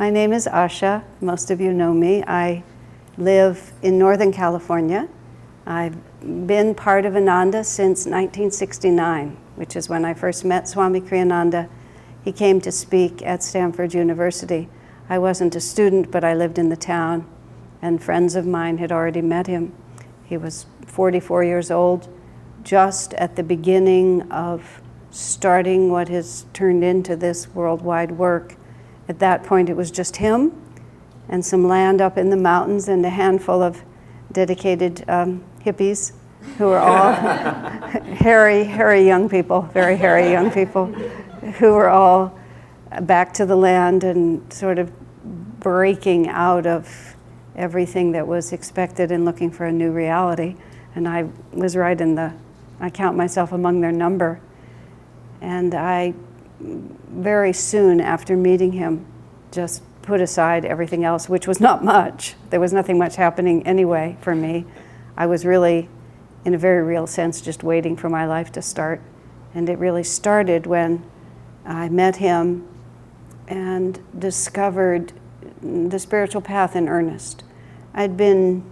My name is Asha. Most of you know me. I live in Northern California. I've been part of Ananda since 1969, which is when I first met Swami Kriyananda. He came to speak at Stanford University. I wasn't a student, but I lived in the town, and friends of mine had already met him. He was 44 years old, just at the beginning of starting what has turned into this worldwide work. At that point, it was just him and some land up in the mountains and a handful of dedicated hippies who were all hairy young people, very hairy young people, who were all back to the land and sort of breaking out of everything that was expected and looking for a new reality. And I was right I count myself among their number. And I, very soon after meeting him, just put aside everything else, which was not much. There was nothing much happening anyway for me. I was really, in a very real sense, just waiting for my life to start. And it really started when I met him and discovered the spiritual path in earnest. I'd been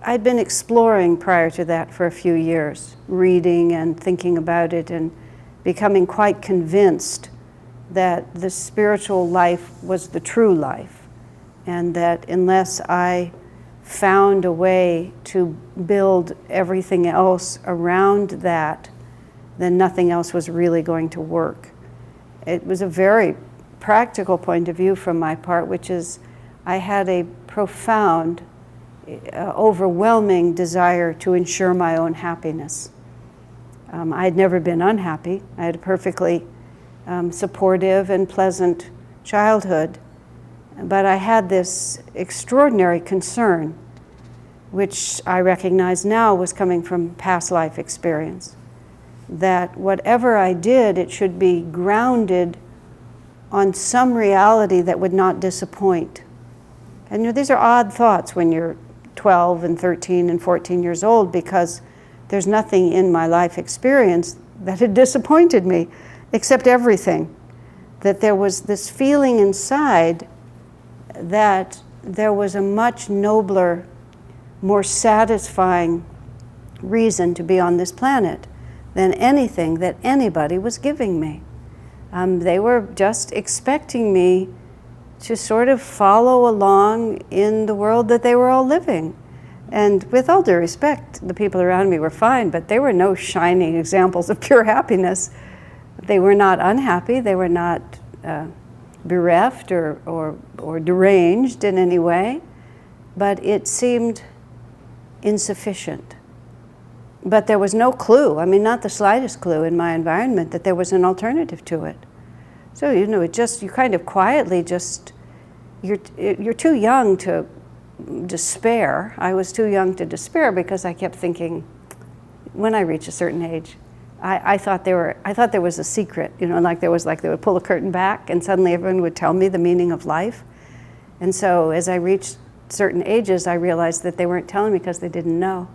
exploring prior to that for a few years, reading and thinking about it and becoming quite convinced that the spiritual life was the true life, and that unless I found a way to build everything else around that, then nothing else was really going to work. It was a very practical point of view from my part, which is I had a profound, overwhelming desire to ensure my own happiness. I had never been unhappy. I had a perfectly supportive and pleasant childhood, but I had this extraordinary concern, which I recognize now was coming from past life experience, that whatever I did, it should be grounded on some reality that would not disappoint. And these are odd thoughts when you're 12 and 13 and 14 years old, because there's nothing in my life experience that had disappointed me, except everything. That there was this feeling inside that there was a much nobler, more satisfying reason to be on this planet than anything that anybody was giving me. They were just expecting me to sort of follow along in the world that they were all living. And with all due respect, the people around me were fine, but they were no shining examples of pure happiness. They were not unhappy, they were not bereft or deranged in any way, but it seemed insufficient. But there was no clue, not the slightest clue in my environment that there was an alternative to it. So, you kind of quietly you're too young to despair. I was too young to despair because I kept thinking, when I reach a certain age, I thought there was a secret, they would pull a curtain back and suddenly everyone would tell me the meaning of life. And so as I reached certain ages, I realized that they weren't telling me because they didn't know,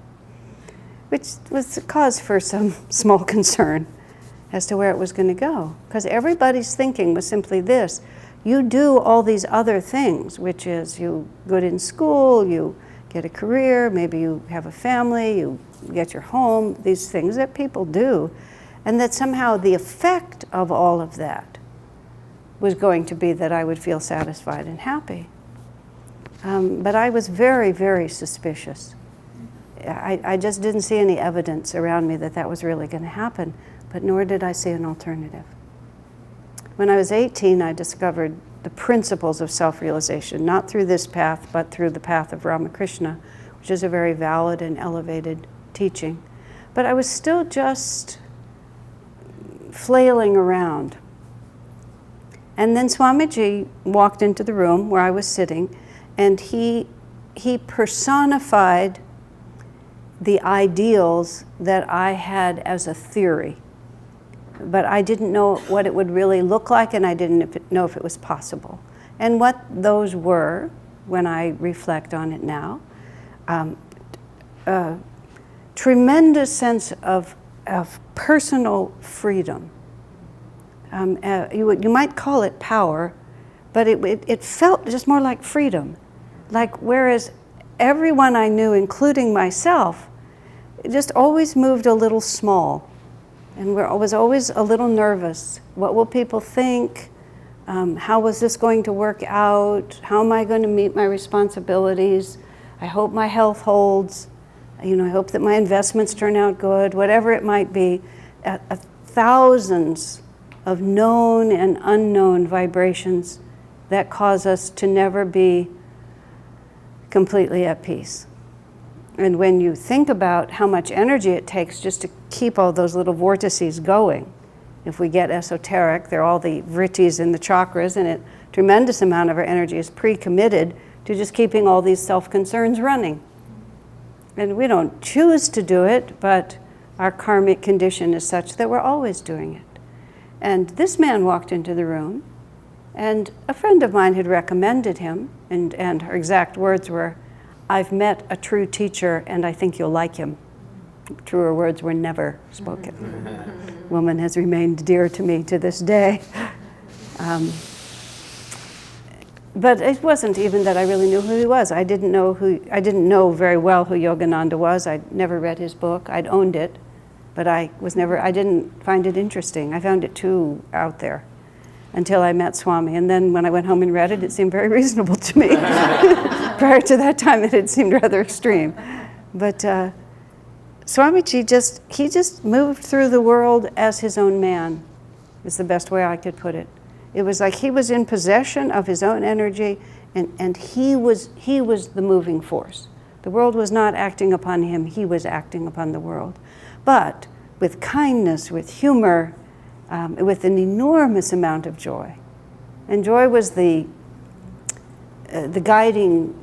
which was a cause for some small concern as to where it was going to go. Because everybody's thinking was simply this: you do all these other things, which is you good in school, you get a career, maybe you have a family, you get your home, these things that people do, and that somehow the effect of all of that was going to be that I would feel satisfied and happy. But I was very, very suspicious. I just didn't see any evidence around me that that was really going to happen, but nor did I see an alternative. When I was 18, I discovered the principles of self-realization, not through this path, but through the path of Ramakrishna, which is a very valid and elevated teaching. But I was still just flailing around. And then Swamiji walked into the room where I was sitting, and he personified the ideals that I had as a theory. But I didn't know what it would really look like, and I didn't know if it was possible. And what those were, when I reflect on it now, tremendous sense of personal freedom. You might call it power, but it felt just more like freedom. Like whereas everyone I knew, including myself, just always moved a little small. And was always a little nervous. What will people think? How was this going to work out? How am I going to meet my responsibilities? I hope my health holds. I hope that my investments turn out good, whatever it might be. Thousands of known and unknown vibrations that cause us to never be completely at peace. And when you think about how much energy it takes just to keep all those little vortices going, if we get esoteric, they're all the vrittis in the chakras, and a tremendous amount of our energy is pre-committed to just keeping all these self-concerns running. And we don't choose to do it, but our karmic condition is such that we're always doing it. And this man walked into the room, and a friend of mine had recommended him, and her exact words were, "I've met a true teacher, and I think you'll like him." Truer words were never spoken. Woman has remained dear to me to this day. But it wasn't even that I really knew who he was. I didn't know very well who Yogananda was. I'd never read his book. I'd owned it, but I didn't find it interesting. I found it too out there until I met Swami. And then when I went home and read it, it seemed very reasonable to me. Prior to that time, it had seemed rather extreme. But Swamiji just moved through the world as his own man, is the best way I could put it. It was like he was in possession of his own energy, and he was the moving force. The world was not acting upon him, he was acting upon the world. But with kindness, with humor, with an enormous amount of joy. And joy was the guiding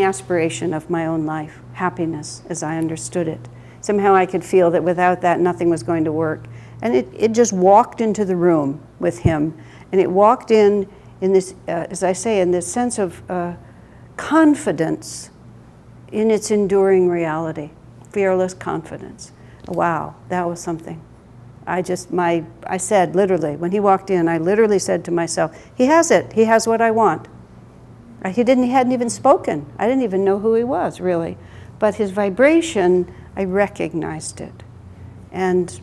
aspiration of my own life, happiness as I understood it. Somehow I could feel that without that nothing was going to work. And it just walked into the room with him. And it walked in this, as I say, in this sense of confidence in its enduring reality, fearless confidence. Wow, that was something. I said literally, when he walked in, I literally said to myself, he has it, he has what I want. He hadn't even spoken. I didn't even know who he was, really. But his vibration, I recognized it. And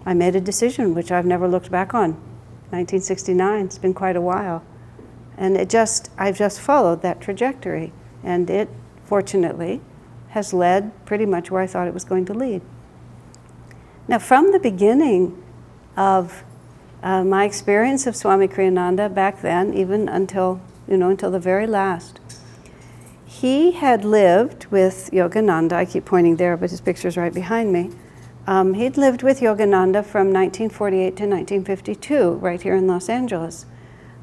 I made a decision, which I've never looked back on. 1969, it's been quite a while. And I've just followed that trajectory. And it, fortunately, has led pretty much where I thought it was going to lead. Now, from the beginning of my experience of Swami Kriyananda back then, even until the very last, he had lived with Yogananda. I keep pointing there, but his picture's right behind me. He'd lived with Yogananda from 1948 to 1952, right here in Los Angeles.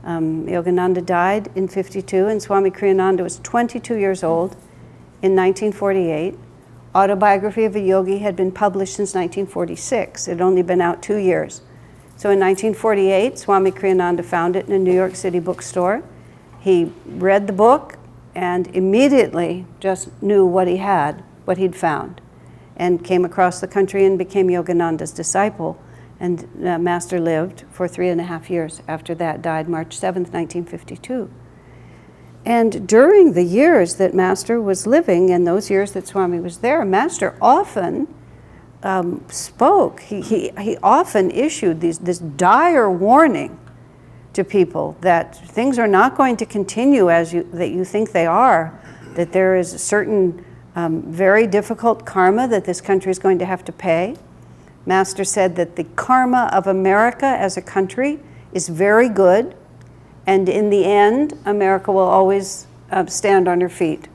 Yogananda died in 52, and Swami Kriyananda was 22 years old in 1948. Autobiography of a Yogi had been published since 1946. It had only been out 2 years. So in 1948, Swami Kriyananda found it in a New York City bookstore. He read the book and immediately just knew what he'd found, and came across the country and became Yogananda's disciple. And Master lived for 3.5 years after that, died March 7th, 1952. And during the years that Master was living, and those years that Swami was there, Master often spoke. He often issued this dire warning to people that things are not going to continue that you think they are, that there is a certain very difficult karma that this country is going to have to pay. Master said that the karma of America as a country is very good, and in the end, America will always stand on her feet.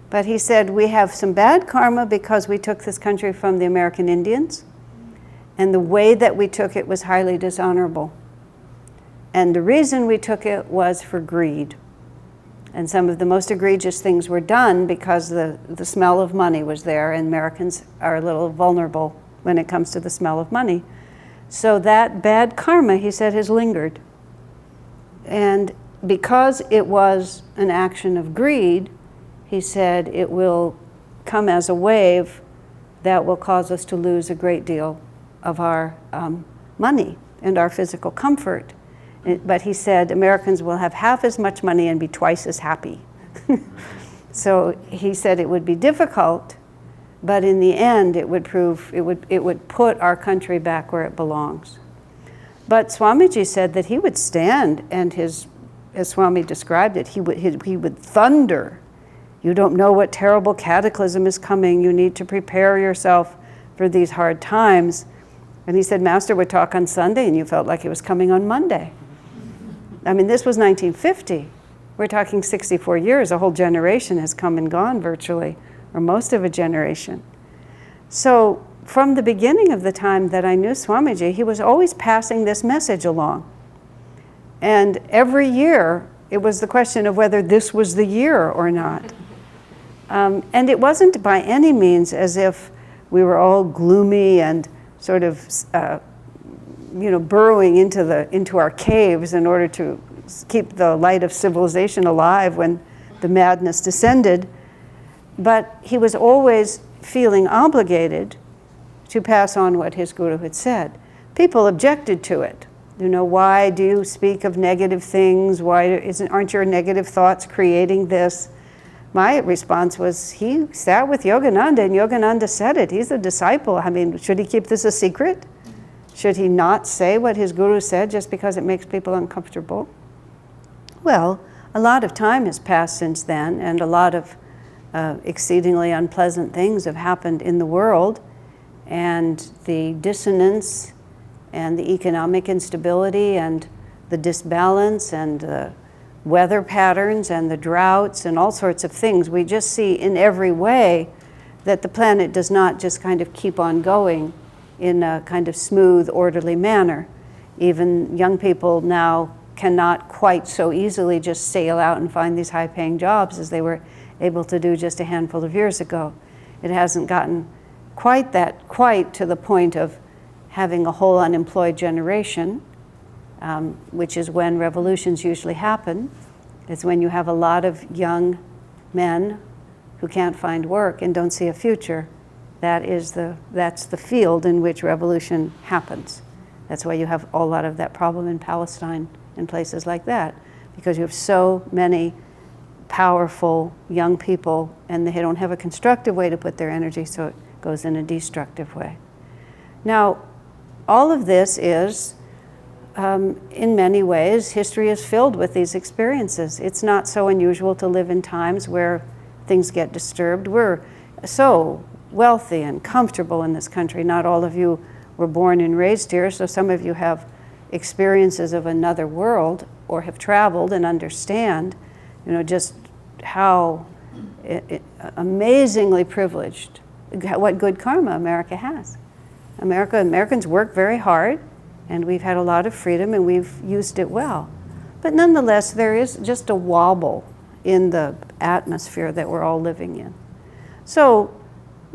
But he said, we have some bad karma because we took this country from the American Indians, and the way that we took it was highly dishonorable. And the reason we took it was for greed. And some of the most egregious things were done because the smell of money was there, and Americans are a little vulnerable when it comes to the smell of money. So that bad karma, he said, has lingered. And because it was an action of greed, he said it will come as a wave that will cause us to lose a great deal of our money and our physical comfort. But he said Americans will have half as much money and be twice as happy. So he said it would be difficult, but in the end it would put our country back where it belongs. But Swamiji said that he would stand, and as Swami described it, he would thunder. You don't know what terrible cataclysm is coming. You need to prepare yourself for these hard times. And he said Master would talk on Sunday and you felt like it was coming on Monday. I mean, this was 1950. We're talking 64 years. A whole generation has come and gone virtually, or most of a generation. So from the beginning of the time that I knew Swamiji, he was always passing this message along. And every year, it was the question of whether this was the year or not. And it wasn't by any means as if we were all gloomy and sort of, burrowing into our caves in order to keep the light of civilization alive when the madness descended. But he was always feeling obligated to pass on what his guru had said. People objected to it. Why do you speak of negative things? Aren't your negative thoughts creating this? My response was, he sat with Yogananda and Yogananda said it. He's a disciple. I mean, should he keep this a secret? Should he not say what his guru said just because it makes people uncomfortable? Well, a lot of time has passed since then, and a lot of exceedingly unpleasant things have happened in the world, and the dissonance and the economic instability and the disbalance and the weather patterns and the droughts and all sorts of things. We just see in every way that the planet does not just kind of keep on going in a kind of smooth, orderly manner. Even young people now cannot quite so easily just sail out and find these high-paying jobs as they were able to do just a handful of years ago. It hasn't gotten quite to the point of having a whole unemployed generation, which is when revolutions usually happen. It's when you have a lot of young men who can't find work and don't see a future. That's the field in which revolution happens. That's why you have a lot of that problem in Palestine and places like that, because you have so many powerful young people and they don't have a constructive way to put their energy, so it goes in a destructive way. Now, all of this is, in many ways, history is filled with these experiences. It's not so unusual to live in times where things get disturbed. We're so wealthy and comfortable in this country. Not all of you were born and raised here, so some of you have experiences of another world or have traveled and understand, just how amazingly privileged, what good karma America has. Americans work very hard, and we've had a lot of freedom, and we've used it well. But nonetheless, there is just a wobble in the atmosphere that we're all living in. So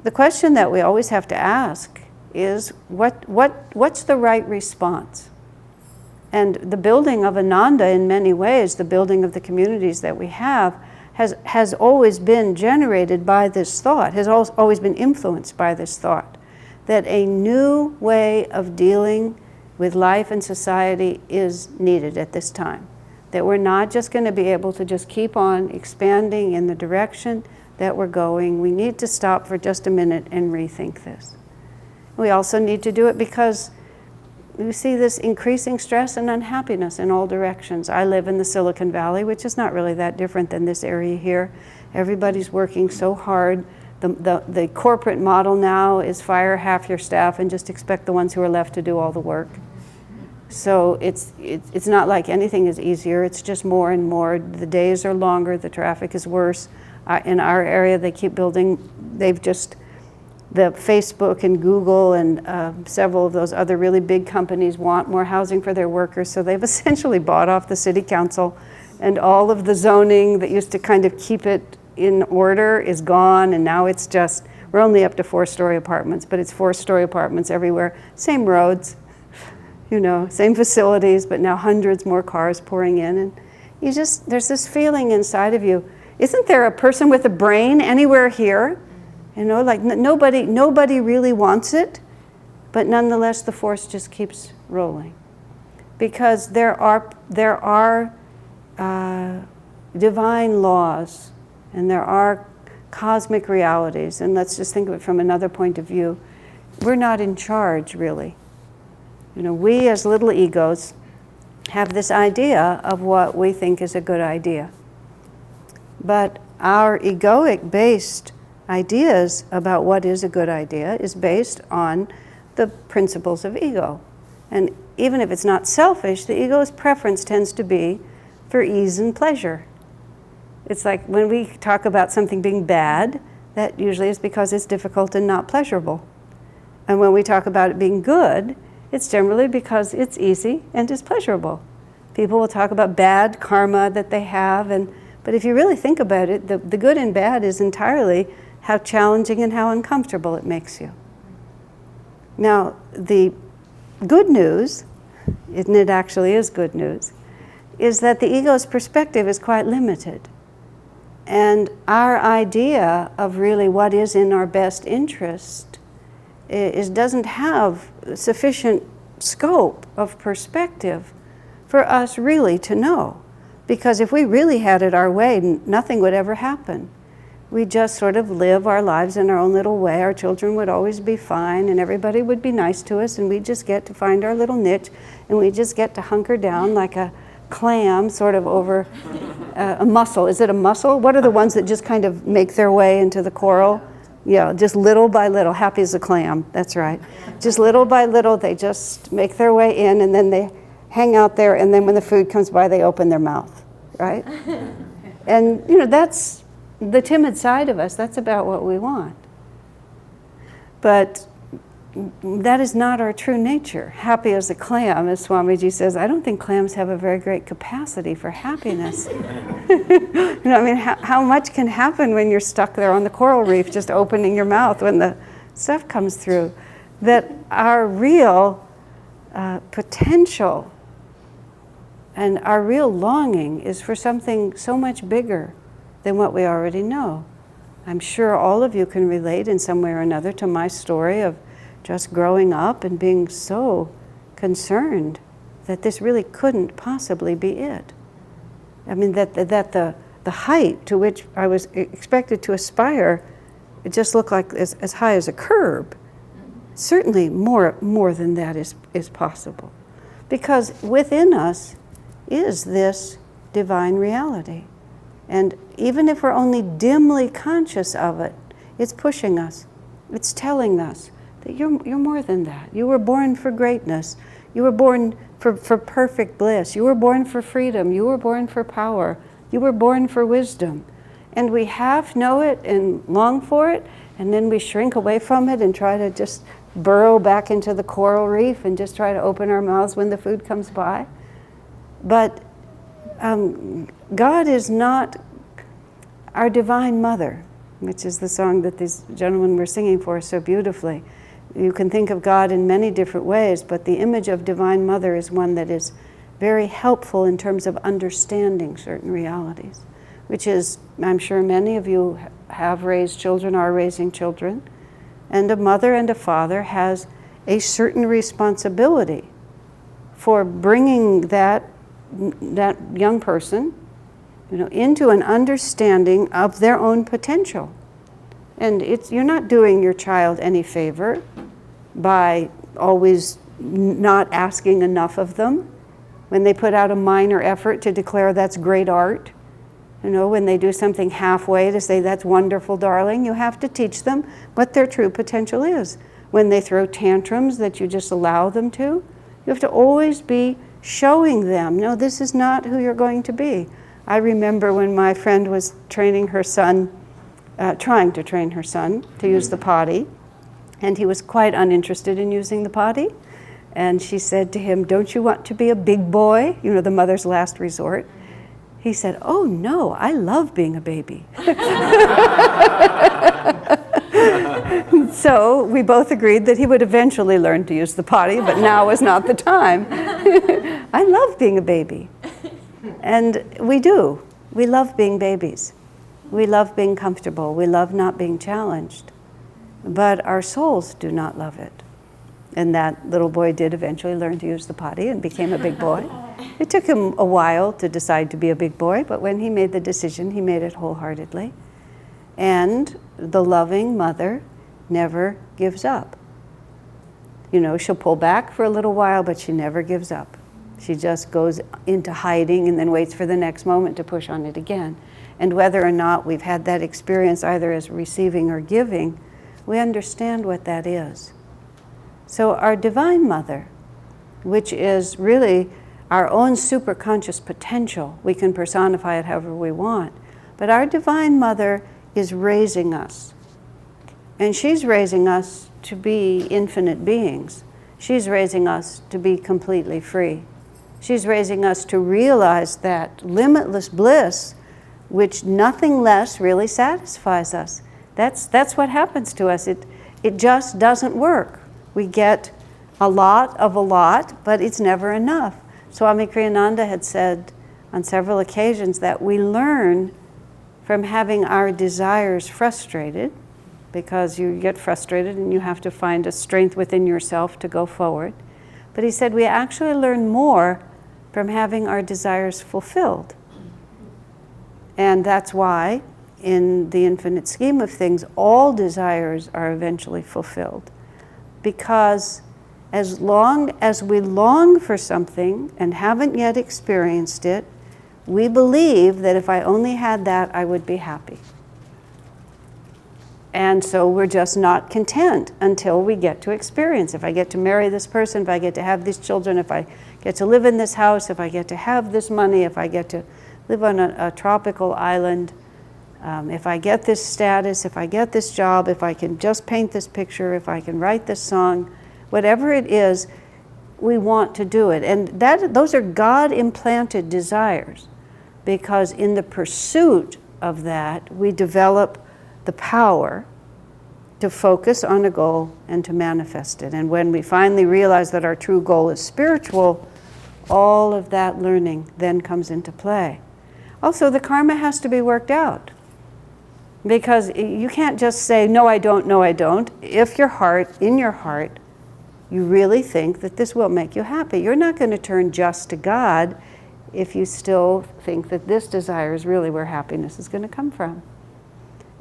the question that we always have to ask is, what's the right response? And the building of Ananda, in many ways, the building of the communities that we have, has always been generated by this thought, has always been influenced by this thought, that a new way of dealing with life and society is needed at this time. That we're not just going to be able to just keep on expanding in the direction that we're going. We need to stop for just a minute and rethink this. We also need to do it because we see this increasing stress and unhappiness in all directions. I live in the Silicon Valley, which is not really that different than this area here. Everybody's working so hard. The corporate model now is fire half your staff and just expect the ones who are left to do all the work. So it's not like anything is easier. It's just more and more. The days are longer. The traffic is worse. In our area, they keep building. The Facebook and Google and several of those other really big companies want more housing for their workers, so they've essentially bought off the city council, and all of the zoning that used to kind of keep it in order is gone, and now it's just, we're only up to 4-story apartments, but it's 4-story apartments everywhere. Same roads, same facilities, but now hundreds more cars pouring in, and there's this feeling inside of you, isn't there a person with a brain anywhere here? Like nobody really wants it, but nonetheless the force just keeps rolling. because there are divine laws, and there are cosmic realities, and let's just think of it from another point of view. We're not in charge, really. We as little egos have this idea of what we think is a good idea. But our egoic-based ideas about what is a good idea is based on the principles of ego. And even if it's not selfish, the ego's preference tends to be for ease and pleasure. It's like when we talk about something being bad, that usually is because it's difficult and not pleasurable. And when we talk about it being good, it's generally because it's easy and is pleasurable. People will talk about bad karma that they have, but if you really think about it, the good and bad is entirely how challenging and how uncomfortable it makes you. Now, the good news, and it actually is good news, is that the ego's perspective is quite limited. And our idea of really what is in our best interest doesn't have sufficient scope of perspective for us really to know. Because if we really had it our way, nothing would ever happen. We just sort of live our lives in our own little way. Our children would always be fine, and everybody would be nice to us, and we just get to find our little niche, and we just get to hunker down like a clam sort of over a mussel. Is it a mussel? What are the ones that just kind of make their way into the coral? Yeah, just little by little. Happy as a clam, that's right. Just little by little, they just make their way in, and then they hang out there, and then when the food comes by, they open their mouth, right? And, that's the timid side of us. That's about what we want. But that is not our true nature. Happy as a clam, as Swamiji says. I don't think clams have a very great capacity for happiness. How much can happen when you're stuck there on the coral reef just opening your mouth when the stuff comes through? That our real potential and our real longing is for something so much bigger than what we already know. I'm sure all of you can relate in some way or another to my story of just growing up and being so concerned that this really couldn't possibly be it. That the height to which I was expected to aspire, it just looked like as high as a curb. Certainly more than that is possible. Because within us is this divine reality. And even if we're only dimly conscious of it, it's pushing us. It's telling us that you're more than that. You were born for greatness. You were born for perfect bliss. You were born for freedom. You were born for power. You were born for wisdom. And we half know it and long for it, and then we shrink away from it and try to just burrow back into the coral reef and just try to open our mouths when the food comes by. But God is not our divine mother, which is the song that these gentlemen were singing for us so beautifully. You can think of God in many different ways, but the image of divine mother is one that is very helpful in terms of understanding certain realities, which is, I'm sure many of you have raised children, are raising children, and a mother and a father has a certain responsibility for bringing that young person, into an understanding of their own potential. And you're not doing your child any favor by always not asking enough of them. When they put out a minor effort to declare that's great art, when they do something halfway to say that's wonderful, darling, you have to teach them what their true potential is. When they throw tantrums that you just allow them to, you have to always be showing them, no, this is not who you're going to be. I remember when my friend was training her son, trying to train her son to use the potty, and he was quite uninterested in using the potty. And she said to him, don't you want to be a big boy? The mother's last resort. He said, oh no, I love being a baby. So we both agreed that he would eventually learn to use the potty, but now was not the time. I love being a baby. And we do. We love being babies. We love being comfortable. We love not being challenged. But our souls do not love it. And that little boy did eventually learn to use the potty and became a big boy. It took him a while to decide to be a big boy, but when he made the decision, he made it wholeheartedly. And the loving mother never gives up. You know, she'll pull back for a little while, but she never gives up. She just goes into hiding and then waits for the next moment to push on it again. And whether or not we've had that experience either as receiving or giving, we understand what that is. So our Divine Mother, which is really our own superconscious potential, we can personify it however we want, but our Divine Mother is raising us. And she's raising us to be infinite beings. She's raising us to be completely free. She's raising us to realize that limitless bliss, which nothing less really satisfies us. That's what happens to us. It just doesn't work. We get a lot of a lot, but it's never enough. Swami Kriyananda had said on several occasions that we learn from having our desires frustrated, because you get frustrated and you have to find a strength within yourself to go forward. But he said we actually learn more from having our desires fulfilled. And that's why, in the infinite scheme of things, all desires are eventually fulfilled. Because as long as we long for something and haven't yet experienced it, we believe that if I only had that, I would be happy. And so we're just not content until we get to experience. If I get to marry this person, if I get to have these children, if I get to live in this house, if I get to have this money, if I get to live on a tropical island, if I get this status, if I get this job, if I can just paint this picture, if I can write this song, whatever it is, we want to do it. And those are God-implanted desires, because in the pursuit of that, we develop the power to focus on a goal and to manifest it. And when we finally realize that our true goal is spiritual, all of that learning then comes into play. Also, the karma has to be worked out, because you can't just say, no, I don't, no, I don't. If in your heart, you really think that this will make you happy. You're not going to turn just to God if you still think that this desire is really where happiness is going to come from.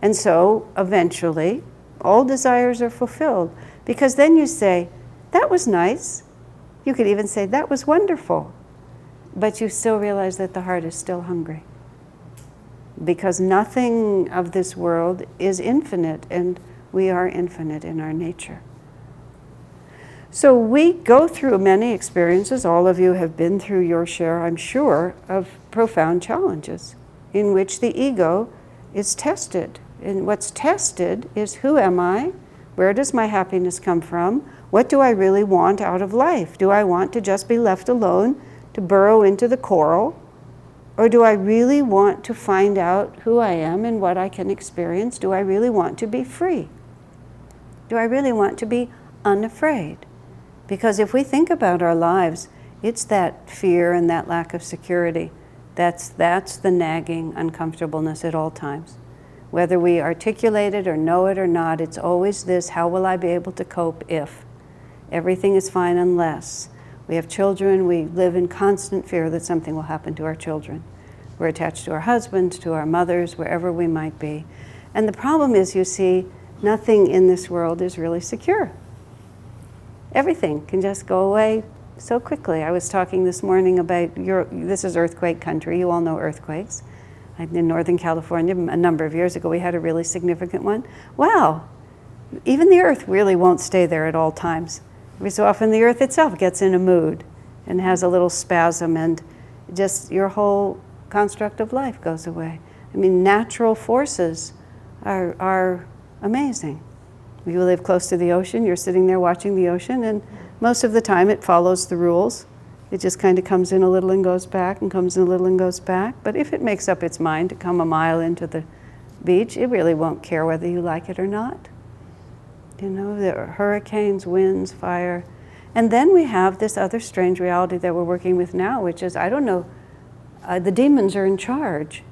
And so, eventually, all desires are fulfilled. Because then you say, that was nice. You could even say, that was wonderful. But you still realize that the heart is still hungry. Because nothing of this world is infinite, and we are infinite in our nature. So we go through many experiences. All of you have been through your share, I'm sure, of profound challenges in which the ego is tested. And what's tested is, who am I? Where does my happiness come from? What do I really want out of life? Do I want to just be left alone to burrow into the coral? Or do I really want to find out who I am and what I can experience? Do I really want to be free? Do I really want to be unafraid? Because if we think about our lives, it's that fear and that lack of security. That's the nagging uncomfortableness at all times. Whether we articulate it or know it or not, it's always this: how will I be able to cope if? Everything is fine unless. We have children, we live in constant fear that something will happen to our children. We're attached to our husbands, to our mothers, wherever we might be. And the problem is, you see, nothing in this world is really secure. Everything can just go away so quickly. I was talking this morning about this is earthquake country. You all know earthquakes. In Northern California, a number of years ago, we had a really significant one. Wow, even the earth really won't stay there at all times. Every so often the earth itself gets in a mood and has a little spasm, and just your whole construct of life goes away. I mean, natural forces are amazing. You live close to the ocean, you're sitting there watching the ocean, and most of the time it follows the rules. It just kind of comes in a little and goes back, and comes in a little and goes back. But if it makes up its mind to come a mile into the beach, it really won't care whether you like it or not. You know, there are hurricanes, winds, fire. And then we have this other strange reality that we're working with now, which is, I don't know, the demons are in charge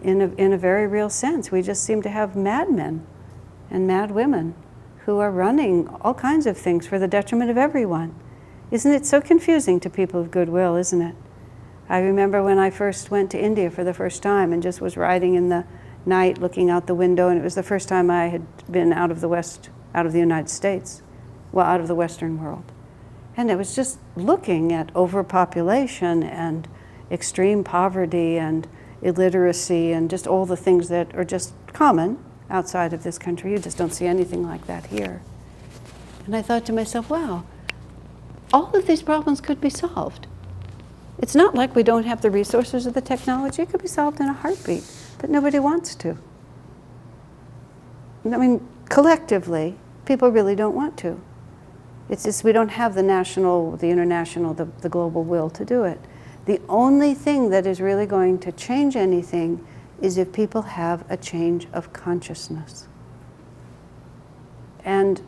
in a very real sense. We just seem to have madmen and mad women who are running all kinds of things for the detriment of everyone. Isn't it so confusing to people of goodwill, isn't it? I remember when I first went to India for the first time and just was riding in the night looking out the window, and it was the first time I had been out of the United States, well, out of the Western world. And it was just looking at overpopulation and extreme poverty and illiteracy and just all the things that are just common outside of this country. You just don't see anything like that here. And I thought to myself, wow, all of these problems could be solved. It's not like we don't have the resources or the technology. It could be solved in a heartbeat, but nobody wants to. I mean, collectively, people really don't want to. It's just we don't have the national, the international, the global will to do it. The only thing that is really going to change anything is if people have a change of consciousness. And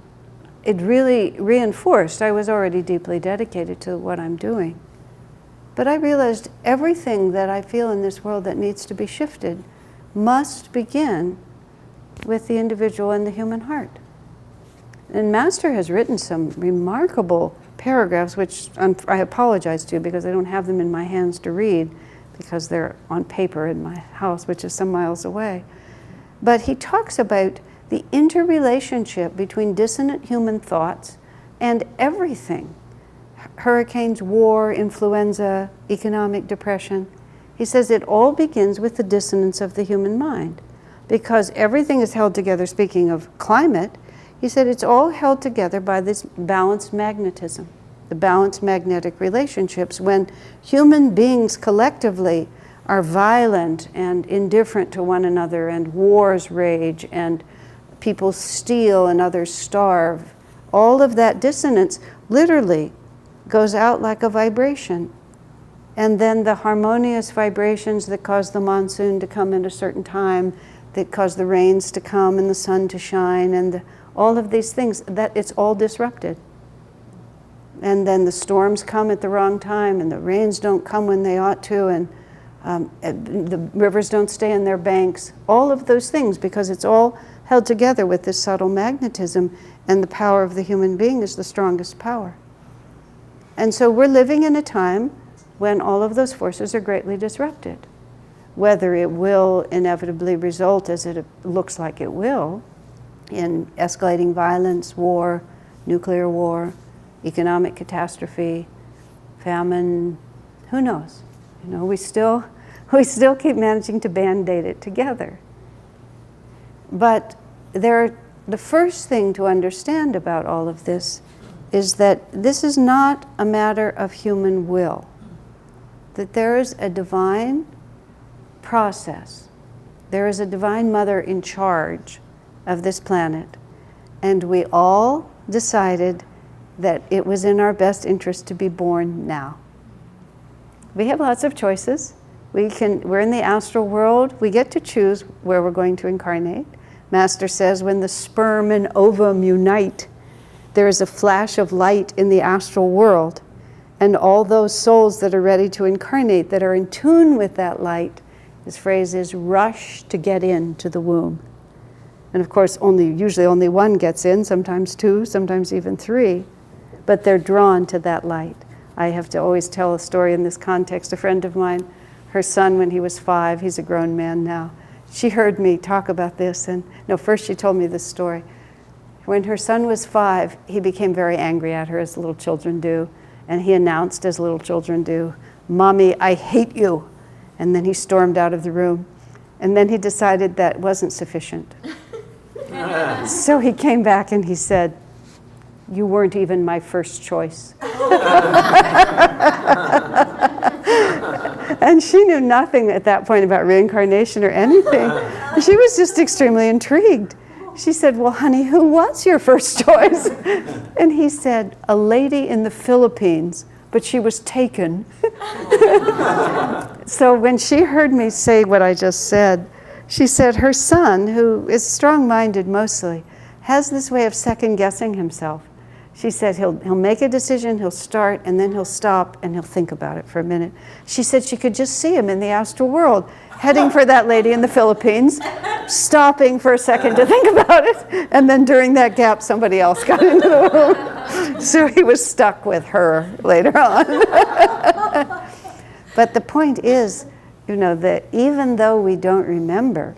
it really reinforced, I was already deeply dedicated to what I'm doing. But I realized everything that I feel in this world that needs to be shifted must begin with the individual and the human heart. And Master has written some remarkable paragraphs, which I apologize to because I don't have them in my hands to read because they're on paper in my house, which is some miles away. But he talks about the interrelationship between dissonant human thoughts and everything. Hurricanes, war, influenza, economic depression. He says it all begins with the dissonance of the human mind, because everything is held together, speaking of climate, he said it's all held together by this balanced magnetism, the balanced magnetic relationships. When human beings collectively are violent and indifferent to one another, and wars rage, and people steal and others starve, all of that dissonance literally goes out like a vibration. And then the harmonious vibrations that cause the monsoon to come at a certain time, that cause the rains to come and the sun to shine, and all of these things, that it's all disrupted. And then the storms come at the wrong time, and the rains don't come when they ought to, and the rivers don't stay in their banks. All of those things, because it's all held together with this subtle magnetism, and the power of the human being is the strongest power. And so we're living in a time when all of those forces are greatly disrupted. Whether it will inevitably result, as it looks like it will, in escalating violence, war, nuclear war, economic catastrophe, famine, who knows? You know, we still keep managing to band-aid it together. But the first thing to understand about all of this is that this is not a matter of human will, that there is a divine process. There is a divine mother in charge of this planet, and we all decided that it was in our best interest to be born now. We have lots of choices. We're in the astral world. We get to choose where we're going to incarnate. Master says when the sperm and ovum unite, there is a flash of light in the astral world, and all those souls that are ready to incarnate, that are in tune with that light, his phrase is, rush to get into the womb. And of course, usually only one gets in, sometimes two, sometimes even three, but they're drawn to that light. I have to always tell a story in this context. A friend of mine, her son, when he was 5, he's a grown man now, she heard me talk about this, and first she told me this story. When her son was 5, he became very angry at her, as little children do, and he announced, as little children do, "Mommy, I hate you." And then he stormed out of the room. And then he decided that wasn't sufficient. So he came back and he said, "You weren't even my first choice." And she knew nothing at that point about reincarnation or anything. She was just extremely intrigued. She said, "Well, honey, who was your first choice?" And he said, "A lady in the Philippines, but she was taken." So when she heard me say what I just said, she said her son, who is strong-minded mostly, has this way of second-guessing himself. She said he'll make a decision, he'll start, and then he'll stop, and he'll think about it for a minute. She said she could just see him in the astral world, heading for that lady in the Philippines, stopping for a second to think about it. And then during that gap, somebody else got into the womb. So he was stuck with her later on. But the point is, that even though we don't remember,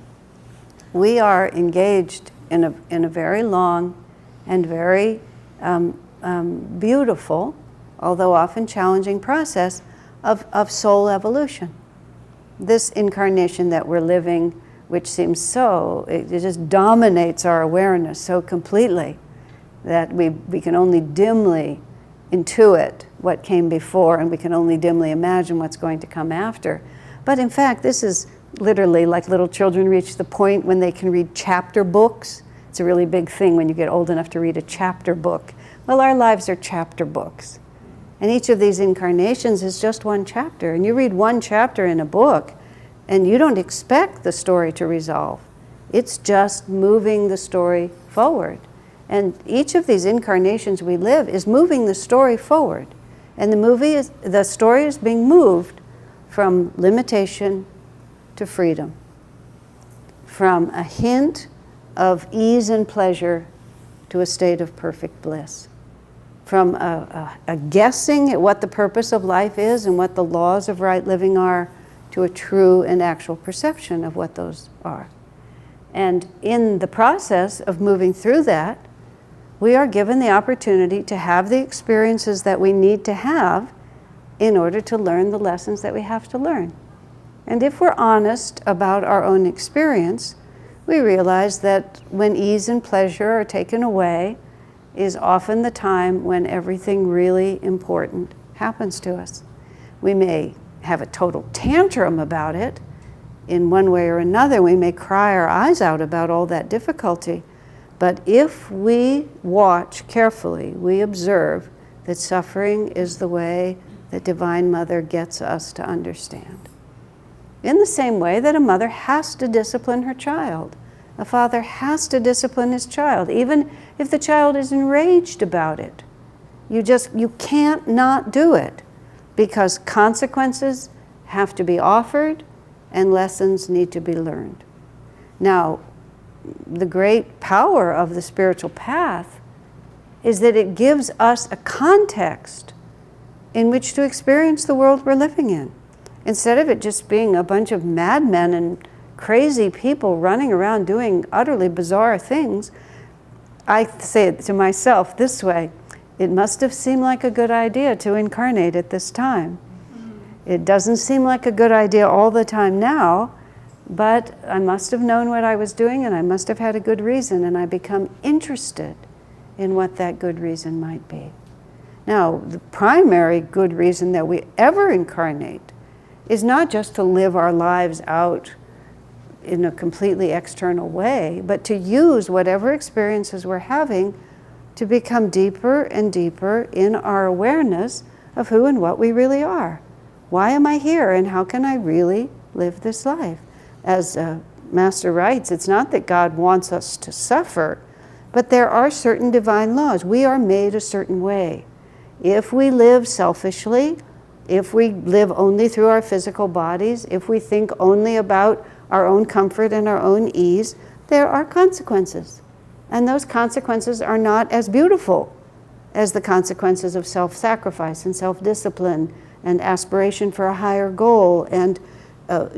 we are engaged in a very long and very beautiful, although often challenging process of soul evolution. This incarnation that we're living, which seems it just dominates our awareness so completely that we can only dimly intuit what came before, and we can only dimly imagine what's going to come after. But in fact, this is literally like little children reach the point when they can read chapter books. It's a really big thing when you get old enough to read a chapter book. Well, our lives are chapter books. And each of these incarnations is just one chapter. And you read one chapter in a book, and you don't expect the story to resolve. It's just moving the story forward. And each of these incarnations we live is moving the story forward. And the story is being moved from limitation to freedom, from a hint of ease and pleasure to a state of perfect bliss, from a guessing at what the purpose of life is and what the laws of right living are to a true and actual perception of what those are. And in the process of moving through that, we are given the opportunity to have the experiences that we need to have in order to learn the lessons that we have to learn. And if we're honest about our own experience, we realize that when ease and pleasure are taken away is often the time when everything really important happens to us. We may have a total tantrum about it in one way or another. We may cry our eyes out about all that difficulty. But if we watch carefully, we observe that suffering is the way that Divine Mother gets us to understand. In the same way that a mother has to discipline her child, a father has to discipline his child, even if the child is enraged about it. You can't not do it, because consequences have to be offered and lessons need to be learned. Now, the great power of the spiritual path is that it gives us a context in which to experience the world we're living in. Instead of it just being a bunch of madmen and crazy people running around doing utterly bizarre things, I say it to myself this way: it must have seemed like a good idea to incarnate at this time. It doesn't seem like a good idea all the time now, but I must have known what I was doing, and I must have had a good reason, and I become interested in what that good reason might be. Now, the primary good reason that we ever incarnate is not just to live our lives out in a completely external way, but to use whatever experiences we're having to become deeper and deeper in our awareness of who and what we really are. Why am I here, and how can I really live this life? As Master writes, it's not that God wants us to suffer, but there are certain divine laws. We are made a certain way. If we live selfishly, if we live only through our physical bodies, if we think only about our own comfort and our own ease, there are consequences. And those consequences are not as beautiful as the consequences of self-sacrifice and self-discipline and aspiration for a higher goal and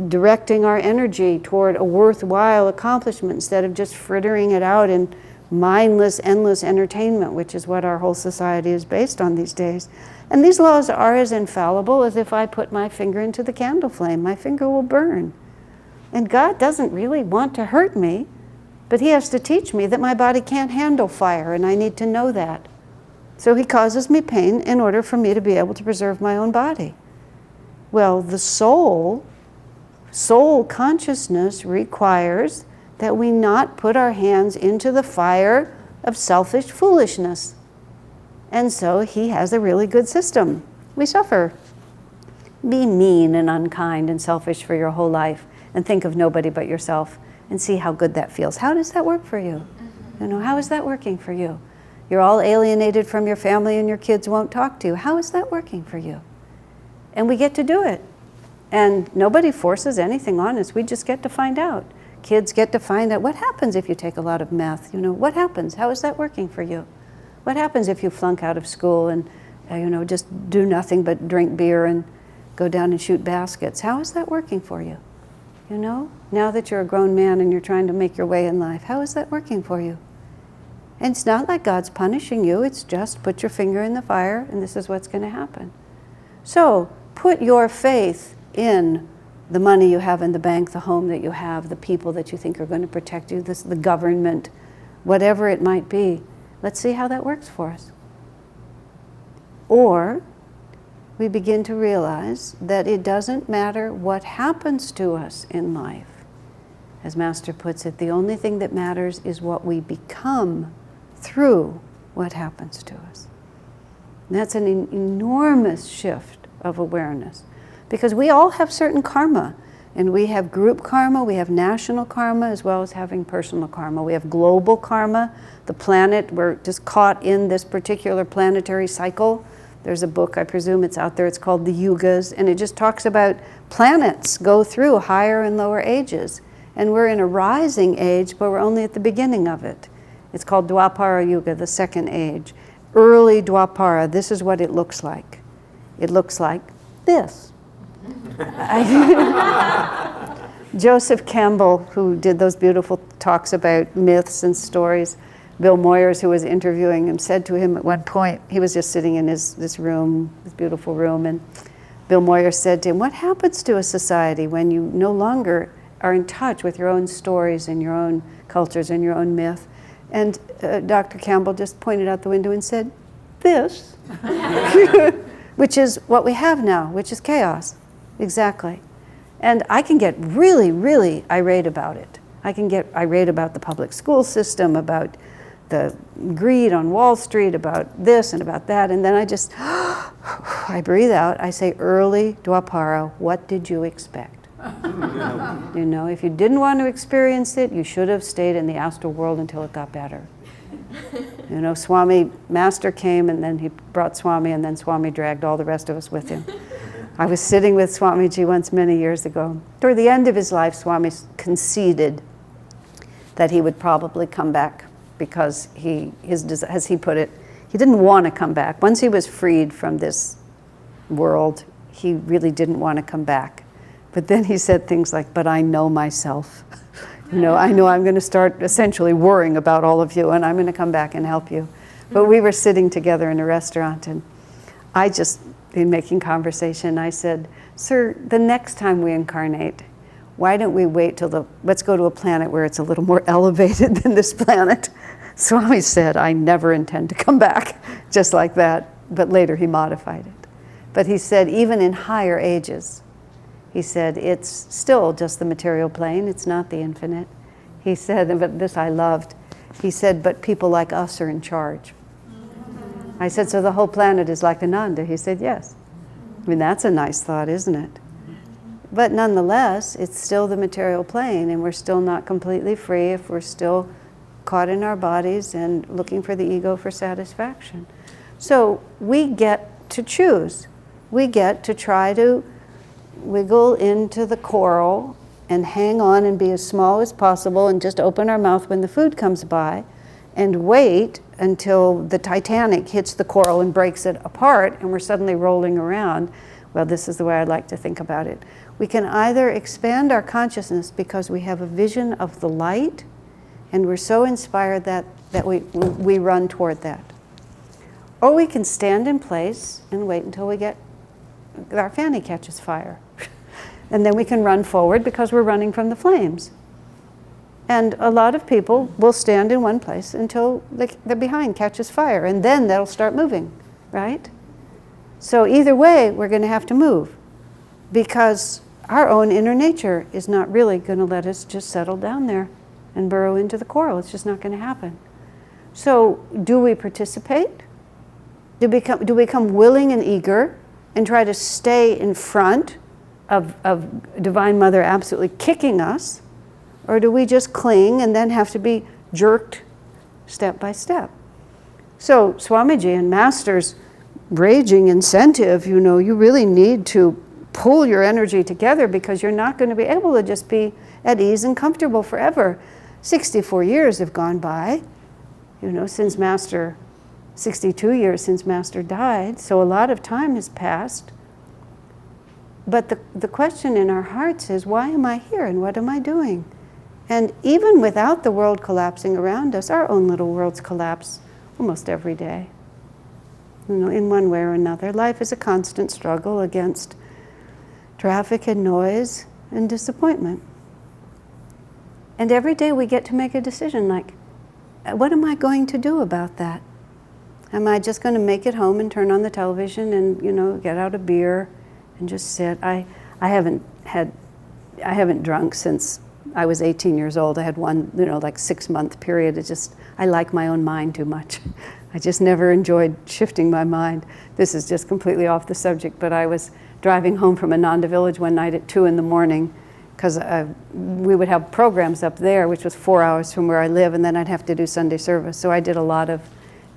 directing our energy toward a worthwhile accomplishment instead of just frittering it out in mindless, endless entertainment, which is what our whole society is based on these days. And these laws are as infallible as if I put my finger into the candle flame. My finger will burn. And God doesn't really want to hurt me, but He has to teach me that my body can't handle fire, and I need to know that. So He causes me pain in order for me to be able to preserve my own body. Well, the soul consciousness requires that we not put our hands into the fire of selfish foolishness. And so He has a really good system. We suffer. Be mean and unkind and selfish for your whole life and think of nobody but yourself and see how good that feels. How does that work for you? How is that working for you? You're all alienated from your family and your kids won't talk to you. How is that working for you? And we get to do it. And nobody forces anything on us. We just get to find out. Kids get to find out what happens if you take a lot of meth. What happens? How is that working for you? What happens if you flunk out of school and just do nothing but drink beer and go down and shoot baskets? How is that working for you? Now that you're a grown man and you're trying to make your way in life, how is that working for you? And it's not like God's punishing you, it's just put your finger in the fire and this is what's going to happen. So put your faith in the money you have in the bank, the home that you have, the people that you think are going to protect you, the government, whatever it might be. Let's see how that works for us. Or we begin to realize that it doesn't matter what happens to us in life. As Master puts it, the only thing that matters is what we become through what happens to us. And that's an enormous shift of awareness. Because we all have certain karma. And we have group karma, we have national karma, as well as having personal karma. We have global karma. The planet, we're just caught in this particular planetary cycle. There's a book, I presume it's out there, it's called The Yugas, and it just talks about planets go through higher and lower ages. And we're in a rising age, but we're only at the beginning of it. It's called Dwapara Yuga, the second age. Early Dwapara, this is what it looks like. It looks like this. Joseph Campbell, who did those beautiful talks about myths and stories, Bill Moyers, who was interviewing him, said to him at one point, he was just sitting in this room, this beautiful room, and Bill Moyers said to him, what happens to a society when you no longer are in touch with your own stories and your own cultures and your own myth? And Dr. Campbell just pointed out the window and said, this, which is what we have now, which is chaos. Exactly. And I can get really, really irate about it. I can get irate about the public school system, about the greed on Wall Street, about this and about that, and then I just, I breathe out, I say, early Dwapara, what did you expect? If you didn't want to experience it, you should have stayed in the astral world until it got better. Swami, Master came, and then he brought Swami, and then Swami dragged all the rest of us with him. I was sitting with Swamiji once many years ago. Toward the end of his life, Swami conceded that he would probably come back because as he put it, he didn't want to come back. Once he was freed from this world, he really didn't want to come back. But then he said things like, but I know myself. I know I'm going to start essentially worrying about all of you, and I'm going to come back and help you. But we were sitting together in a restaurant, and I just, in making conversation, I said, sir, the next time we incarnate, why don't we wait till let's go to a planet where it's a little more elevated than this planet. Swami said, I never intend to come back, just like that. But later he modified it. But he said, even in higher ages, he said, it's still just the material plane, it's not the infinite. He said, but this I loved, he said, but people like us are in charge. I said, so the whole planet is like Ananda? He said, yes. I mean, that's a nice thought, isn't it? But nonetheless, it's still the material plane, and we're still not completely free if we're still caught in our bodies and looking for the ego for satisfaction. So we get to choose. We get to try to wiggle into the coral and hang on and be as small as possible and just open our mouth when the food comes by and wait until the Titanic hits the coral and breaks it apart and we're suddenly rolling around. Well, this is the way I like to think about it. We can either expand our consciousness because we have a vision of the light and we're so inspired that we run toward that. Or we can stand in place and wait until our fanny catches fire. And then we can run forward because we're running from the flames. And a lot of people will stand in one place until the behind catches fire, and then they'll start moving, right? So either way, we're going to have to move because our own inner nature is not really going to let us just settle down there and burrow into the coral. It's just not going to happen. So do we participate? Do we become willing and eager and try to stay in front of Divine Mother absolutely kicking us? Or do we just cling and then have to be jerked step by step? So Swamiji and Master's raging incentive, you really need to pull your energy together because you're not going to be able to just be at ease and comfortable forever. 64 years have gone by, since Master, 62 years since Master died, so a lot of time has passed. But the question in our hearts is, why am I here and what am I doing? And even without the world collapsing around us, our own little worlds collapse almost every day. In one way or another. Life is a constant struggle against traffic and noise and disappointment. And every day we get to make a decision like, what am I going to do about that? Am I just going to make it home and turn on the television and, get out a beer and just sit? I haven't drunk since I was 18 years old. I had one, 6-month period. I like my own mind too much. I just never enjoyed shifting my mind. This is just completely off the subject, but I was driving home from Ananda village one night at 2 a.m, because we would have programs up there, which was 4 hours from where I live, and then I'd have to do Sunday service. So I did a lot of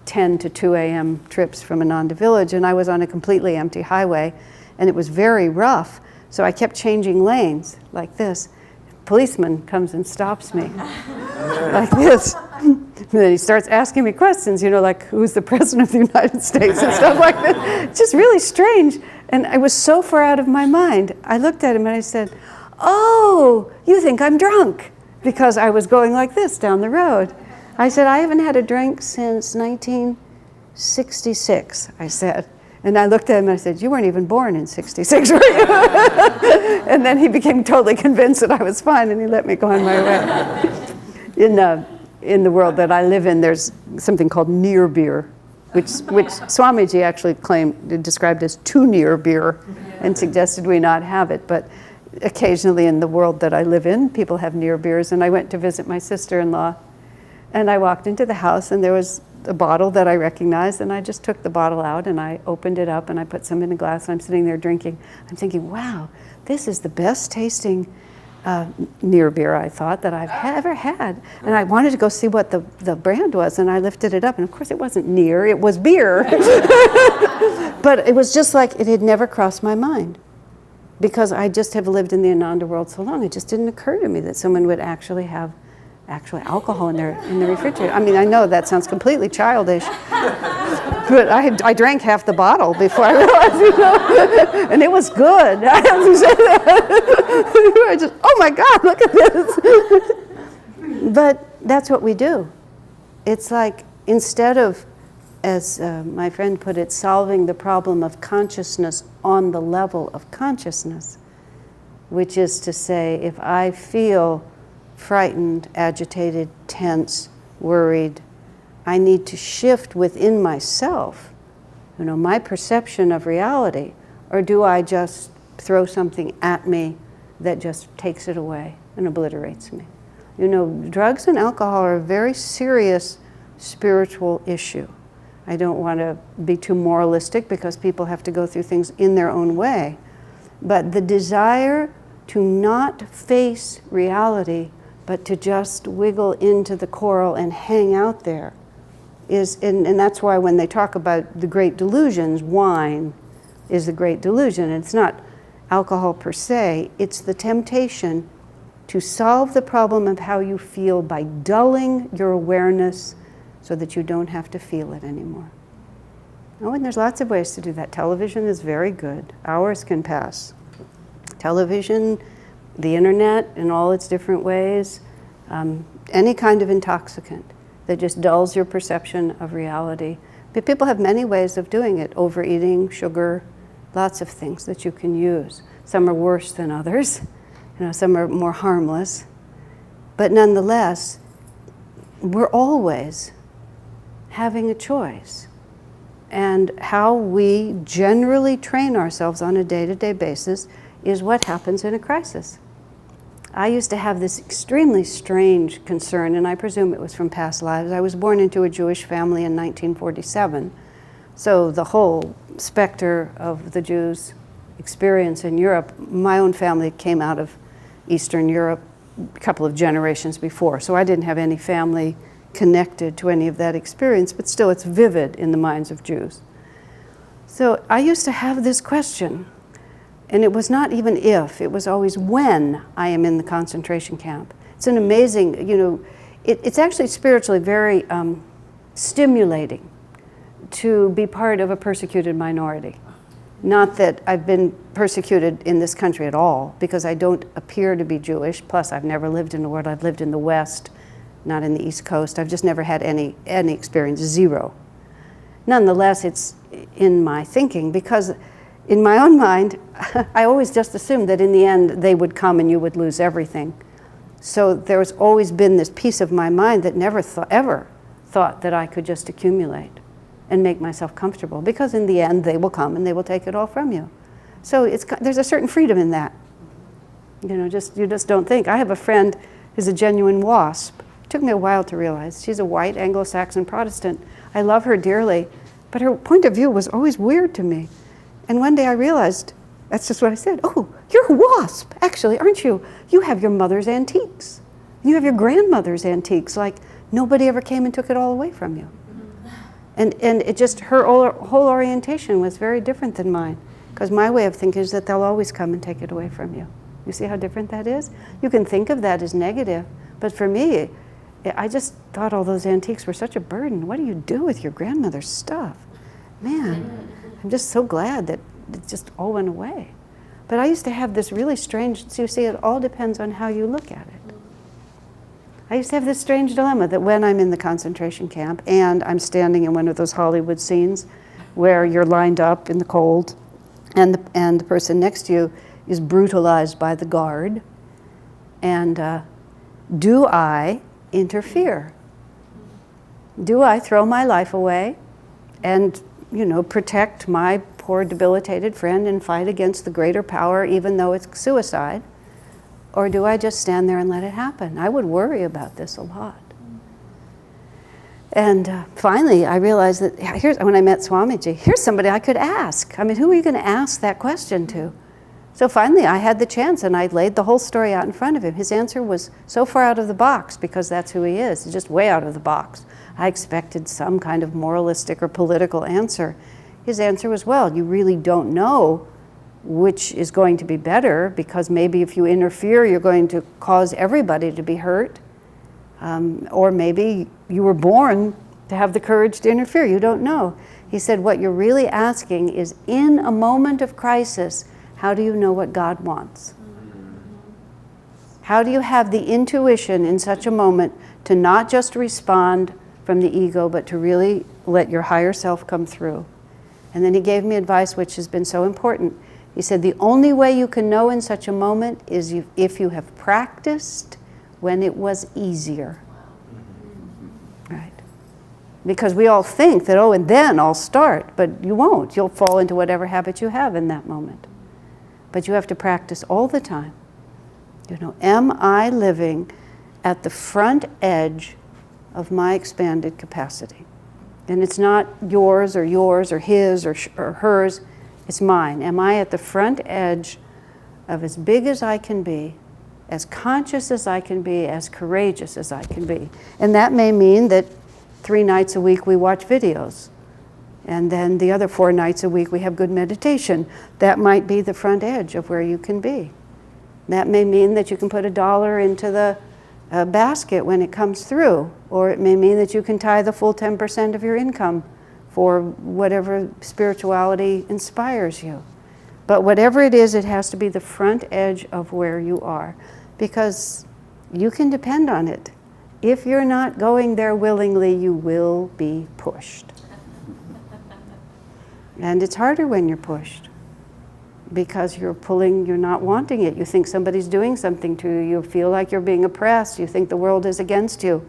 10 to 2 a.m. trips from Ananda village, and I was on a completely empty highway, and it was very rough. So I kept changing lanes like this. Policeman comes and stops me like this. And then he starts asking me questions, like who's the president of the United States and stuff like that. It's just really strange. And I was so far out of my mind. I looked at him and I said, "Oh, you think I'm drunk?" Because I was going like this down the road. I said, "I haven't had a drink since 1966, I said. And I looked at him and I said, "You weren't even born in 66, were you?" And then he became totally convinced that I was fine, and he let me go on my way. In the world that I live in, there's something called near beer, which Swamiji actually described as too near beer, and suggested we not have it. But occasionally in the world that I live in, people have near beers. And I went to visit my sister-in-law, and I walked into the house, and there was a bottle that I recognized, and I just took the bottle out and I opened it up and I put some in a glass, and I'm sitting there drinking. I'm thinking, wow, this is the best tasting near beer, I thought, that I've ever had. And I wanted to go see what the brand was, and I lifted it up, and of course it wasn't near, it was beer. But it was just like it had never crossed my mind, because I just have lived in the Ananda world so long. It just didn't occur to me that someone would actually have alcohol in the refrigerator. I mean, I know that sounds completely childish, but I drank half the bottle before I realized, and it was good. I have to say that. I just, oh my God, look at this. But that's what we do. It's like, instead of, as my friend put it, solving the problem of consciousness on the level of consciousness, which is to say, if I feel frightened, agitated, tense, worried, I need to shift within myself, my perception of reality, or do I just throw something at me that just takes it away and obliterates me? Drugs and alcohol are a very serious spiritual issue. I don't want to be too moralistic, because people have to go through things in their own way. But the desire to not face reality, but to just wiggle into the coral and hang out there and that's why when they talk about the great delusions, wine is the great delusion. And it's not alcohol per se, it's the temptation to solve the problem of how you feel by dulling your awareness so that you don't have to feel it anymore. Oh, and there's lots of ways to do that. Television is very good. Hours can pass. Television, the internet in all its different ways, any kind of intoxicant that just dulls your perception of reality. But people have many ways of doing it. Overeating, sugar, lots of things that you can use. Some are worse than others. Some are more harmless. But nonetheless, we're always having a choice. And how we generally train ourselves on a day-to-day basis is what happens in a crisis. I used to have this extremely strange concern, and I presume it was from past lives. I was born into a Jewish family in 1947, so the whole specter of the Jews' experience in Europe, my own family came out of Eastern Europe a couple of generations before, so I didn't have any family connected to any of that experience, but still it's vivid in the minds of Jews. So I used to have this question. And it was not even if, it was always when I am in the concentration camp. It's an amazing, it's actually spiritually very stimulating to be part of a persecuted minority. Not that I've been persecuted in this country at all, because I don't appear to be Jewish, plus I've never lived in the world. I've lived in the West, not in the East Coast. I've just never had any experience, zero. Nonetheless, it's in my thinking, because in my own mind, I always just assumed that in the end they would come and you would lose everything. So there's always been this piece of my mind that never ever thought that I could just accumulate and make myself comfortable, because in the end they will come and they will take it all from you. So there's a certain freedom in that. You just don't think. I have a friend who's a genuine WASP. It took me a while to realize. She's a white Anglo-Saxon Protestant. I love her dearly, but her point of view was always weird to me. And one day I realized, that's just what I said, oh, you're a WASP, actually, aren't you? You have your mother's antiques. You have your grandmother's antiques, like nobody ever came and took it all away from you. And it just, her whole orientation was very different than mine, because my way of thinking is that they'll always come and take it away from you. You see how different that is? You can think of that as negative, but for me, I just thought all those antiques were such a burden. What do you do with your grandmother's stuff? Man, I'm just so glad that it just all went away. But I used to have this really strange, so you see, it all depends on how you look at it. I used to have this strange dilemma that when I'm in the concentration camp and I'm standing in one of those Hollywood scenes where you're lined up in the cold and the person next to you is brutalized by the guard, and do I interfere? Do I throw my life away and, protect my poor debilitated friend and fight against the greater power even though it's suicide? Or do I just stand there and let it happen? I would worry about this a lot. And finally, I realized that when I met Swamiji, here's somebody I could ask. I mean, who are you going to ask that question to? So finally, I had the chance, and I laid the whole story out in front of him. His answer was so far out of the box, because that's who he is. He's just way out of the box. I expected some kind of moralistic or political answer. His answer was, well, you really don't know which is going to be better, because maybe if you interfere, you're going to cause everybody to be hurt. Or maybe you were born to have the courage to interfere. You don't know. He said, what you're really asking is, in a moment of crisis, how do you know what God wants? How do you have the intuition in such a moment to not just respond from the ego, but to really let your higher self come through? And then he gave me advice which has been so important. He said, the only way you can know in such a moment is if you have practiced when it was easier. Right? Because we all think that, and then I'll start, but you won't. You'll fall into whatever habit you have in that moment. But you have to practice all the time. Am I living at the front edge of my expanded capacity? And it's not yours or his or hers. It's mine. Am I at the front edge of as big as I can be, as conscious as I can be, as courageous as I can be? And that may mean that 3 nights a week we watch videos, and then the other 4 nights a week we have good meditation. That might be the front edge of where you can be. That may mean that you can put $1 into the basket when it comes through, or it may mean that you can tie the full 10% of your income for whatever spirituality inspires you. But whatever it is, it has to be the front edge of where you are, because you can depend on it. If you're not going there willingly, you will be pushed. And it's harder when you're pushed, because you're not wanting it. You think somebody's doing something to you. You feel like you're being oppressed. You think the world is against you.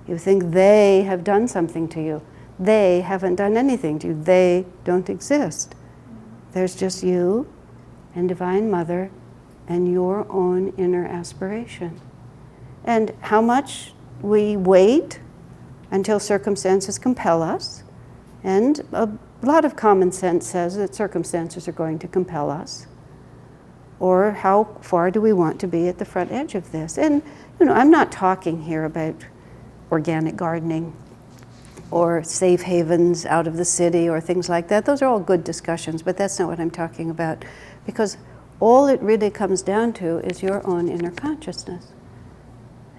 You think they have done something to you. They haven't done anything to you. They don't exist. There's just you and Divine Mother and your own inner aspiration. And how much we wait until circumstances compel us, and a lot of common sense says that circumstances are going to compel us, or how far do we want to be at the front edge of this? And I'm not talking here about organic gardening or safe havens out of the city or things like that. Those are all good discussions, but that's not what I'm talking about. Because all it really comes down to is your own inner consciousness.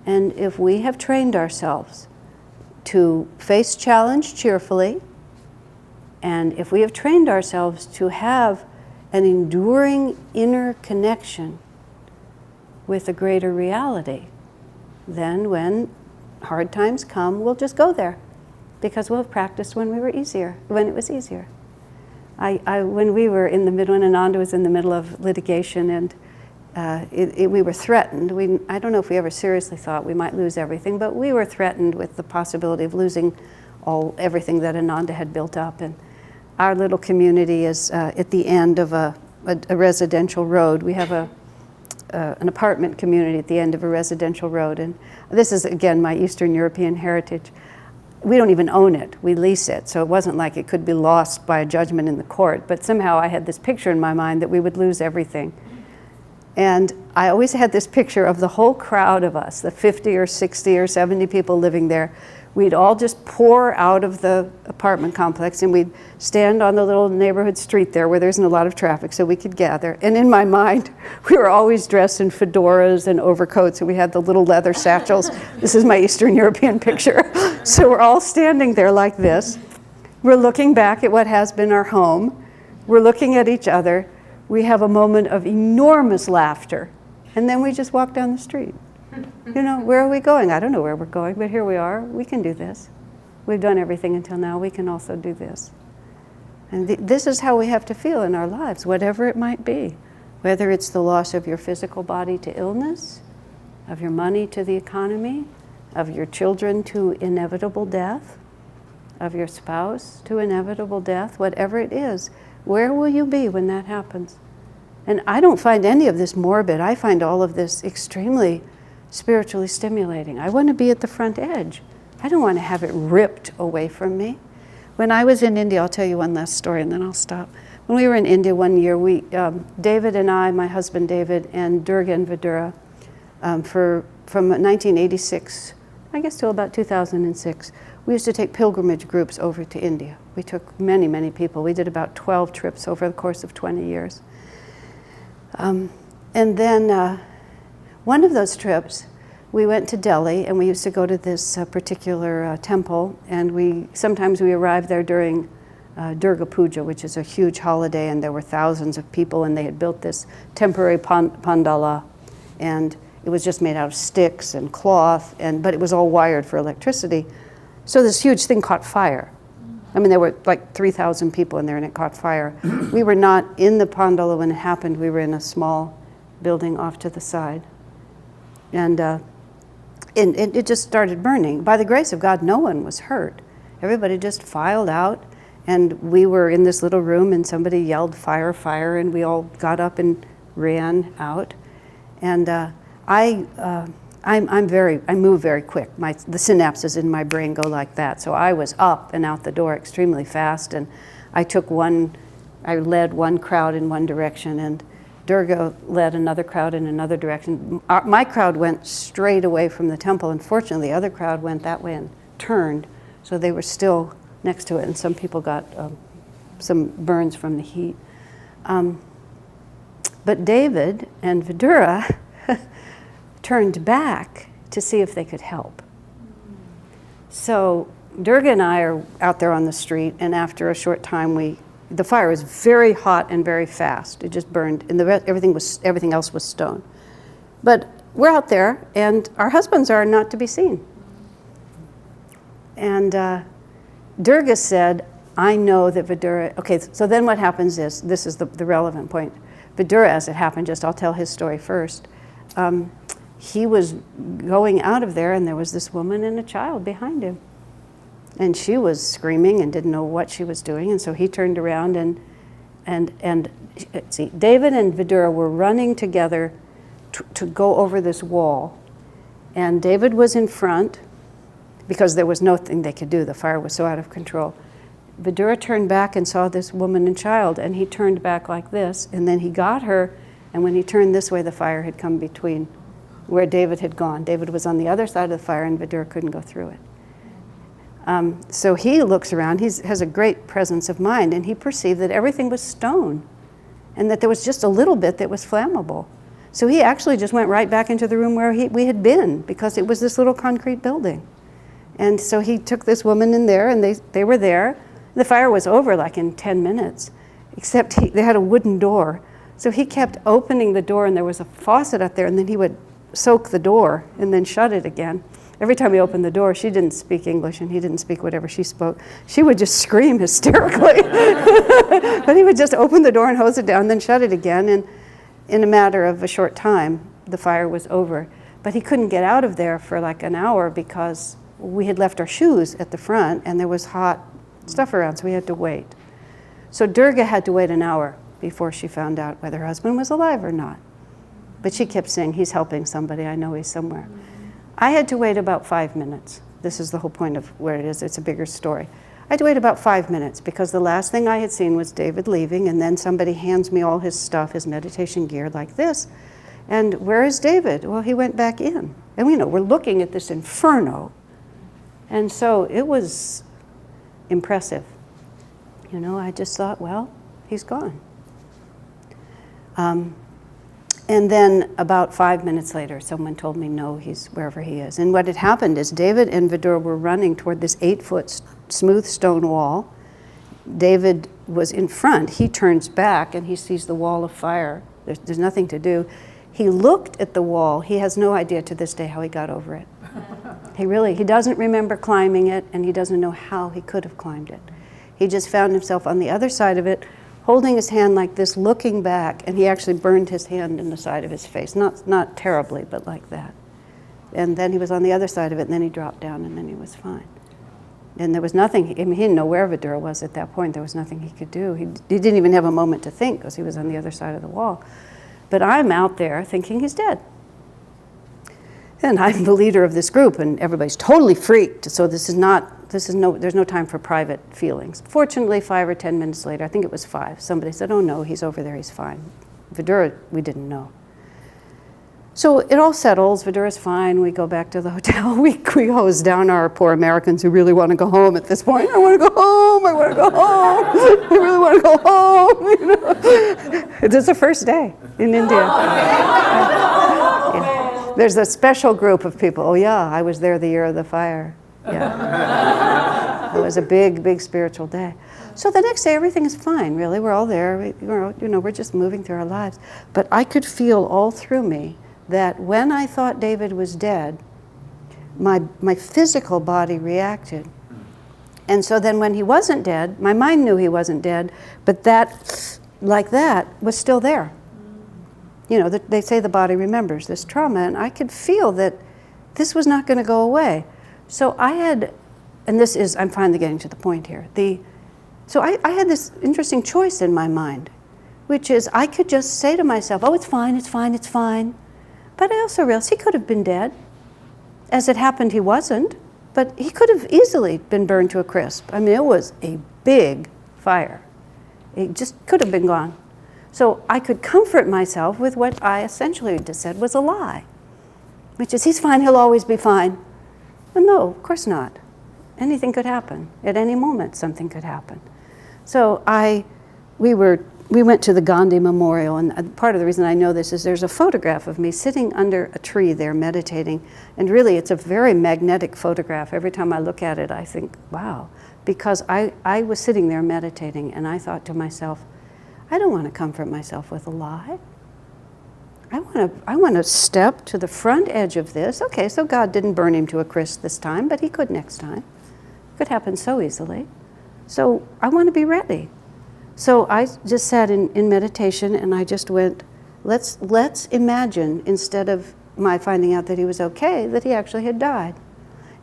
And if we have trained ourselves to face challenge cheerfully, and if we have trained ourselves to have an enduring inner connection with a greater reality, then when hard times come, we'll just go there, because we'll have practiced when it was easier. When we were in the middle, when Ananda was in the middle of litigation, and we were threatened. I don't know if we ever seriously thought we might lose everything, but we were threatened with the possibility of losing everything that Ananda had built up. And our little community is at the end of a residential road. We have an apartment community at the end of a residential road. And this is, again, my Eastern European heritage. We don't even own it. We lease it. So it wasn't like it could be lost by a judgment in the court. But somehow I had this picture in my mind that we would lose everything. And I always had this picture of the whole crowd of us, the 50 or 60 or 70 people living there. We'd all just pour out of the apartment complex, and we'd stand on the little neighborhood street there where there isn't a lot of traffic, so we could gather. And in my mind, we were always dressed in fedoras and overcoats, and we had the little leather satchels. This is my Eastern European picture. So we're all standing there like this. We're looking back at what has been our home. We're looking at each other. We have a moment of enormous laughter, and then we just walk down the street. You know, where are we going? I don't know where we're going, but here we are. We can do this. We've done everything until now. We can also do this. And this is how we have to feel in our lives, whatever it might be. Whether it's the loss of your physical body to illness, of your money to the economy, of your children to inevitable death, of your spouse to inevitable death, whatever it is, where will you be when that happens? And I don't find any of this morbid. I find all of this extremely spiritually stimulating. I want to be at the front edge. I don't want to have it ripped away from me. When I was in India, I'll tell you one last story and then I'll stop. When we were in India one year, David and I, my husband David, and Durga and Vidura, from 1986, I guess till about 2006, we used to take pilgrimage groups over to India. We took many, many people. We did about 12 trips over the course of 20 years. And then one of those trips, we went to Delhi, and we used to go to this particular temple, and sometimes we arrived there during Durga Puja, which is a huge holiday, and there were thousands of people, and they had built this temporary pandala, and it was just made out of sticks and cloth, but it was all wired for electricity. So this huge thing caught fire. I mean, there were like 3,000 people in there, and it caught fire. We were not in the pandala when it happened. We were in a small building off to the side. And it just started burning. By the grace of God, no one was hurt. Everybody just filed out, and we were in this little room, and somebody yelled, "Fire, fire," and we all got up and ran out. And I move very quick. The synapses in my brain go like that. So I was up and out the door extremely fast, and I led one crowd in one direction, and Durga led another crowd in another direction. My crowd went straight away from the temple. Unfortunately, the other crowd went that way and turned, so they were still next to it, and some people got some burns from the heat. But David and Vidura turned back to see if they could help. So Durga and I are out there on the street, and after a short time, the fire was very hot and very fast. It just burned, and everything else was stone. But we're out there, and our husbands are not to be seen. And Durga said, "I know that Vidura." Okay, so then what happens is, this is the relevant point. Vidura, as it happened, I'll tell his story first. He was going out of there, and there was this woman and a child behind him. And she was screaming and didn't know what she was doing, and so he turned around and see, David and Vidura were running together to go over this wall. And David was in front because there was nothing they could do. The fire was so out of control. Vidura turned back and saw this woman and child, and he turned back like this, and then he got her, and when he turned this way, the fire had come between where David had gone. David was on the other side of the fire, and Vidura couldn't go through it. So he looks around, he has a great presence of mind, and he perceived that everything was stone and that there was just a little bit that was flammable. So he actually just went right back into the room where we had been, because it was this little concrete building. And so he took this woman in there, and they were there. The fire was over like in 10 minutes, except they had a wooden door. So he kept opening the door, and there was a faucet up there, and then he would soak the door and then shut it again. Every time he opened the door, she didn't speak English and he didn't speak whatever she spoke. She would just scream hysterically. But he would just open the door and hose it down, then shut it again. And in a matter of a short time, the fire was over. But he couldn't get out of there for like an hour because we had left our shoes at the front and there was hot stuff around, so we had to wait. So Durga had to wait an hour before she found out whether her husband was alive or not. But she kept saying, he's helping somebody, I know he's somewhere. I had to wait about 5 minutes. This is the whole point of where it is. It's a bigger story. I had to wait about 5 minutes because the last thing I had seen was David leaving, and then somebody hands me all his stuff, his meditation gear like this. And where is David? Well, he went back in. And we're looking at this inferno. And so it was impressive. I just thought, well, he's gone. And then about 5 minutes later, someone told me, no, he's wherever he is. And what had happened is David and Vidura were running toward this 8-foot smooth stone wall. David was in front. He turns back and he sees the wall of fire. There's nothing to do. He looked at the wall. He has no idea to this day how he got over it. He doesn't remember climbing it, and he doesn't know how he could have climbed it. He just found himself on the other side of it, holding his hand like this, looking back, and he actually burned his hand in the side of his face. Not terribly, but like that. And then he was on the other side of it, and then he dropped down, and then he was fine. And there was nothing, he didn't know where Vidura was at that point. There was nothing he could do. He didn't even have a moment to think, because he was on the other side of the wall. But I'm out there thinking he's dead. And I'm the leader of this group, and everybody's totally freaked. So there's no time for private feelings. Fortunately, 5 or 10 minutes later, I think it was 5, somebody said, oh no, he's over there, he's fine. Vidura, we didn't know. So it all settles, Vidura's fine, we go back to the hotel, we hose down our poor Americans who really want to go home at this point. I want to go home, I want to go home, I really want to go home. It's the first day in India. Yeah. There's a special group of people, oh yeah, I was there the year of the fire. Yeah. It was a big, big spiritual day. So the next day, everything is fine, really. We're all there. We're just moving through our lives. But I could feel all through me that when I thought David was dead, my physical body reacted. And so then when he wasn't dead, my mind knew he wasn't dead, but that, like that, was still there. They say the body remembers this trauma, and I could feel that this was not going to go away. So I had, and I'm finally getting to the point here. So I had this interesting choice in my mind, which is I could just say to myself, oh, it's fine, it's fine, it's fine. But I also realized he could have been dead. As it happened, he wasn't, but he could have easily been burned to a crisp. I mean, it was a big fire. It just could have been gone. So I could comfort myself with what I essentially just said was a lie, which is he's fine, he'll always be fine. But no, of course not. Anything could happen. At any moment, something could happen. So we went to the Gandhi Memorial, and part of the reason I know this is there's a photograph of me sitting under a tree there meditating, and really it's a very magnetic photograph. Every time I look at it, I think, wow, because I was sitting there meditating, and I thought to myself, I don't want to comfort myself with a lie. I want to step to the front edge of this. Okay, so God didn't burn him to a crisp this time, but he could next time. It could happen so easily. So I want to be ready. So I just sat in meditation, and I just went, let's imagine, instead of my finding out that he was okay, that he actually had died.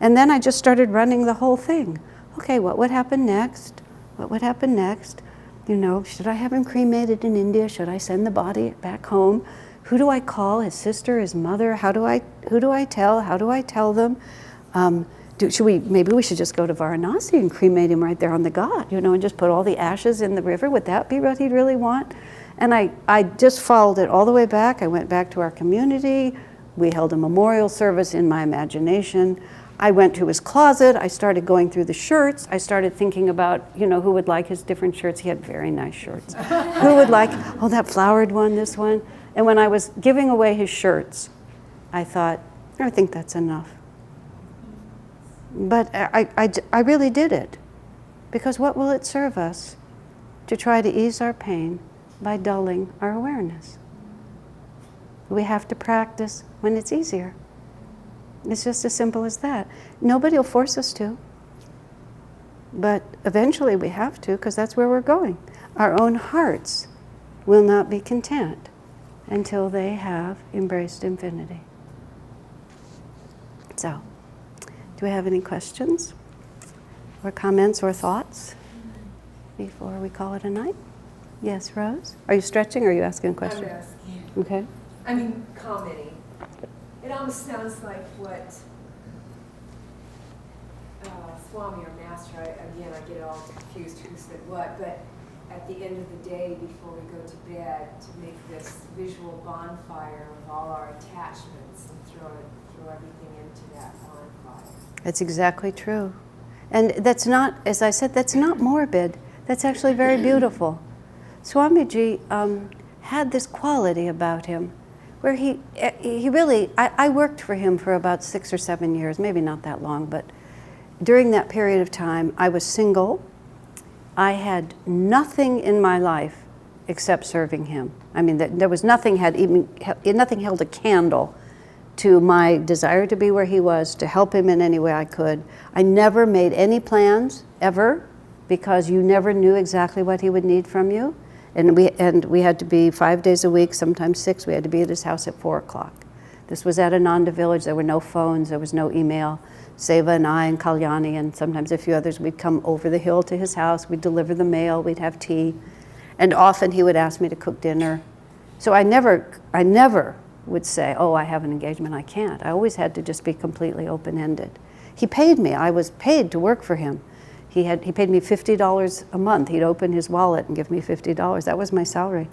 And then I just started running the whole thing. Okay, what would happen next? What would happen next? Should I have him cremated in India? Should I send the body back home? Who do I call? His sister, his mother? Who do I tell? How do I tell them? Maybe we should just go to Varanasi and cremate him right there on the Ghat, and just put all the ashes in the river. Would that be what he'd really want? And I just followed it all the way back. I went back to our community. We held a memorial service in my imagination. I went to his closet, I started going through the shirts, I started thinking about, who would like his different shirts. He had very nice shirts. Who would like, that flowered one, this one. And when I was giving away his shirts, I thought, I think that's enough. But I really did it. Because what will it serve us to try to ease our pain by dulling our awareness? We have to practice when it's easier. It's just as simple as that. Nobody will force us to. But eventually we have to, because that's where we're going. Our own hearts will not be content until they have embraced infinity. So, do we have any questions or comments or thoughts before we call it a night? Yes, Rose? Are you stretching or are you asking a question? I'm asking. Okay. Commenting. It almost sounds like what Swami or Master, again, I get it all confused who said what, but at the end of the day, before we go to bed, to make this visual bonfire of all our attachments and throw everything into that bonfire. That's exactly true. And that's not, as I said, that's not morbid. That's actually very beautiful. Swamiji had this quality about him where he really, I worked for him for about 6 or 7 years, maybe not that long, but during that period of time, I was single. I had nothing in my life except serving him. I mean, there was nothing held a candle to my desire to be where he was, to help him in any way I could. I never made any plans, ever, because you never knew exactly what he would need from you. And we had to be 5 days a week, sometimes 6. We had to be at his house at 4 o'clock. This was at Ananda village. There were no phones. There was no email. Seva and I and Kalyani and sometimes a few others, we'd come over the hill to his house. We'd deliver the mail. We'd have tea. And often he would ask me to cook dinner. So I never would say, oh, I have an engagement. I can't. I always had to just be completely open-ended. He paid me. I was paid to work for him. He paid me $50 a month. He'd open his wallet and give me $50. That was my salary.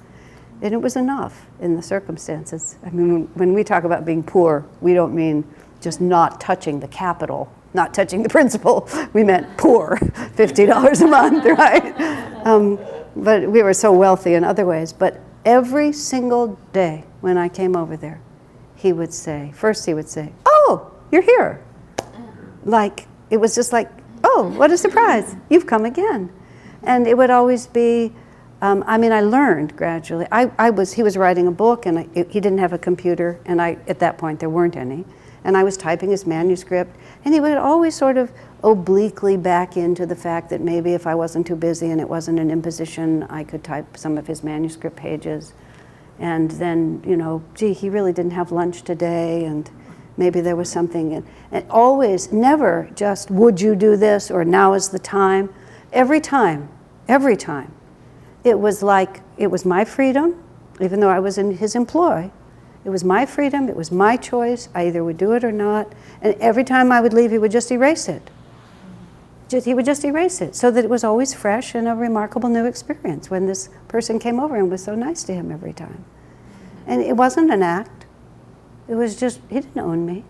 And it was enough in the circumstances. I mean, when we talk about being poor, we don't mean just not touching the capital, not touching the principal. We meant poor, $50 a month, right? But we were so wealthy in other ways. But every single day when I came over there, he would say, oh, you're here. Like, it was just like, oh, what a surprise, you've come again. And it would always be, I learned gradually. He was writing a book and he didn't have a computer, and at that point there weren't any. And I was typing his manuscript, and he would always sort of obliquely back into the fact that maybe if I wasn't too busy and it wasn't an imposition, I could type some of his manuscript pages. And then, gee, he really didn't have lunch today, and maybe there was something. And always, never just, would you do this, or now is the time. Every time, it was like, it was my freedom, even though I was in his employ. It was my freedom, it was my choice. I either would do it or not. And every time I would leave, he would just erase it. He would just erase it, so that it was always fresh and a remarkable new experience when this person came over and was so nice to him every time. And it wasn't an act. It was just, he didn't own me.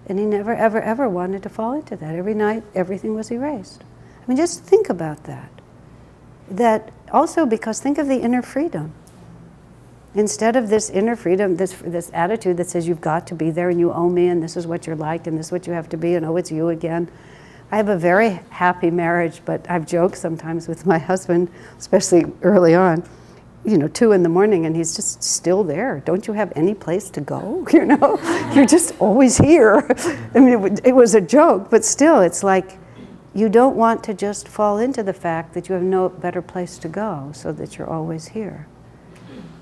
And he never, ever, ever wanted to fall into that. Every night, everything was erased. I mean, just think about that. That also, because think of the inner freedom. Instead of this inner freedom, this attitude that says you've got to be there and you owe me and this is what you're like and this is what you have to be and oh, it's you again. I have a very happy marriage, but I've joked sometimes with my husband, especially early on, 2 in the morning, and he's just still there. Don't you have any place to go? You're just always here. I mean, it was a joke, but still, it's like you don't want to just fall into the fact that you have no better place to go, so that you're always here.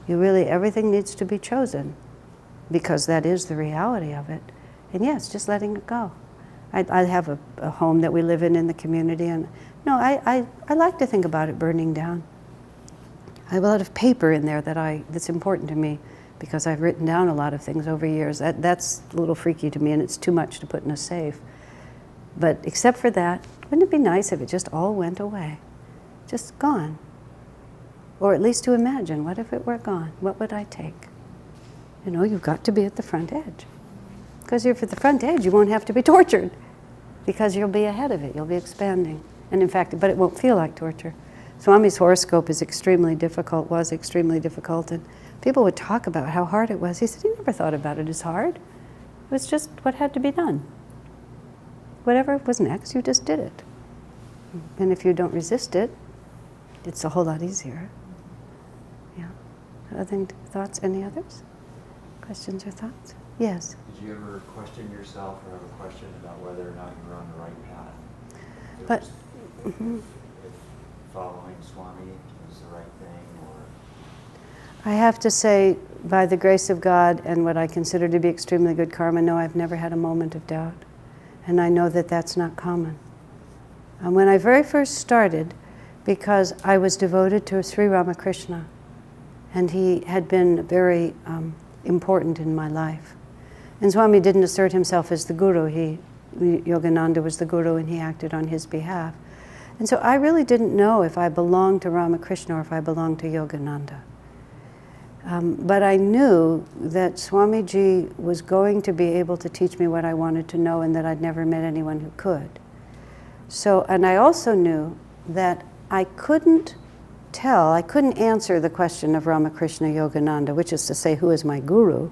Everything needs to be chosen, because that is the reality of it. And yes, just letting it go. I have a home that we live in the community, and I like to think about it burning down. I have a lot of paper in there that's important to me, because I've written down a lot of things over years. That's a little freaky to me, and it's too much to put in a safe. But except for that, wouldn't it be nice if it just all went away? Just gone. Or at least to imagine, what if it were gone? What would I take? You've got to be at the front edge. Because if you're at the front edge, you won't have to be tortured. because you'll be ahead of it, you'll be expanding. And in fact, but it won't feel like torture. Swami's horoscope is extremely difficult, was extremely difficult, and people would talk about how hard it was. He said he never thought about it as hard. It was just what had to be done. Whatever was next, you just did it. And if you don't resist it, it's a whole lot easier. Yeah. Other thoughts? Any others? Questions or thoughts? Yes. Did you ever question yourself or have a question about whether or not you were on the right path? But If following Swami was the right thing, or? I have to say, by the grace of God and what I consider to be extremely good karma, no, I've never had a moment of doubt. And I know that that's not common. And when I very first started, because I was devoted to Sri Ramakrishna, and he had been very important in my life. And Swami didn't assert himself as the guru. Yogananda was the guru, and he acted on his behalf. And so I really didn't know if I belonged to Ramakrishna or if I belonged to Yogananda. But I knew that Swamiji was going to be able to teach me what I wanted to know, and that I'd never met anyone who could. So, and I also knew that I couldn't answer the question of Ramakrishna Yogananda, which is to say, who is my guru?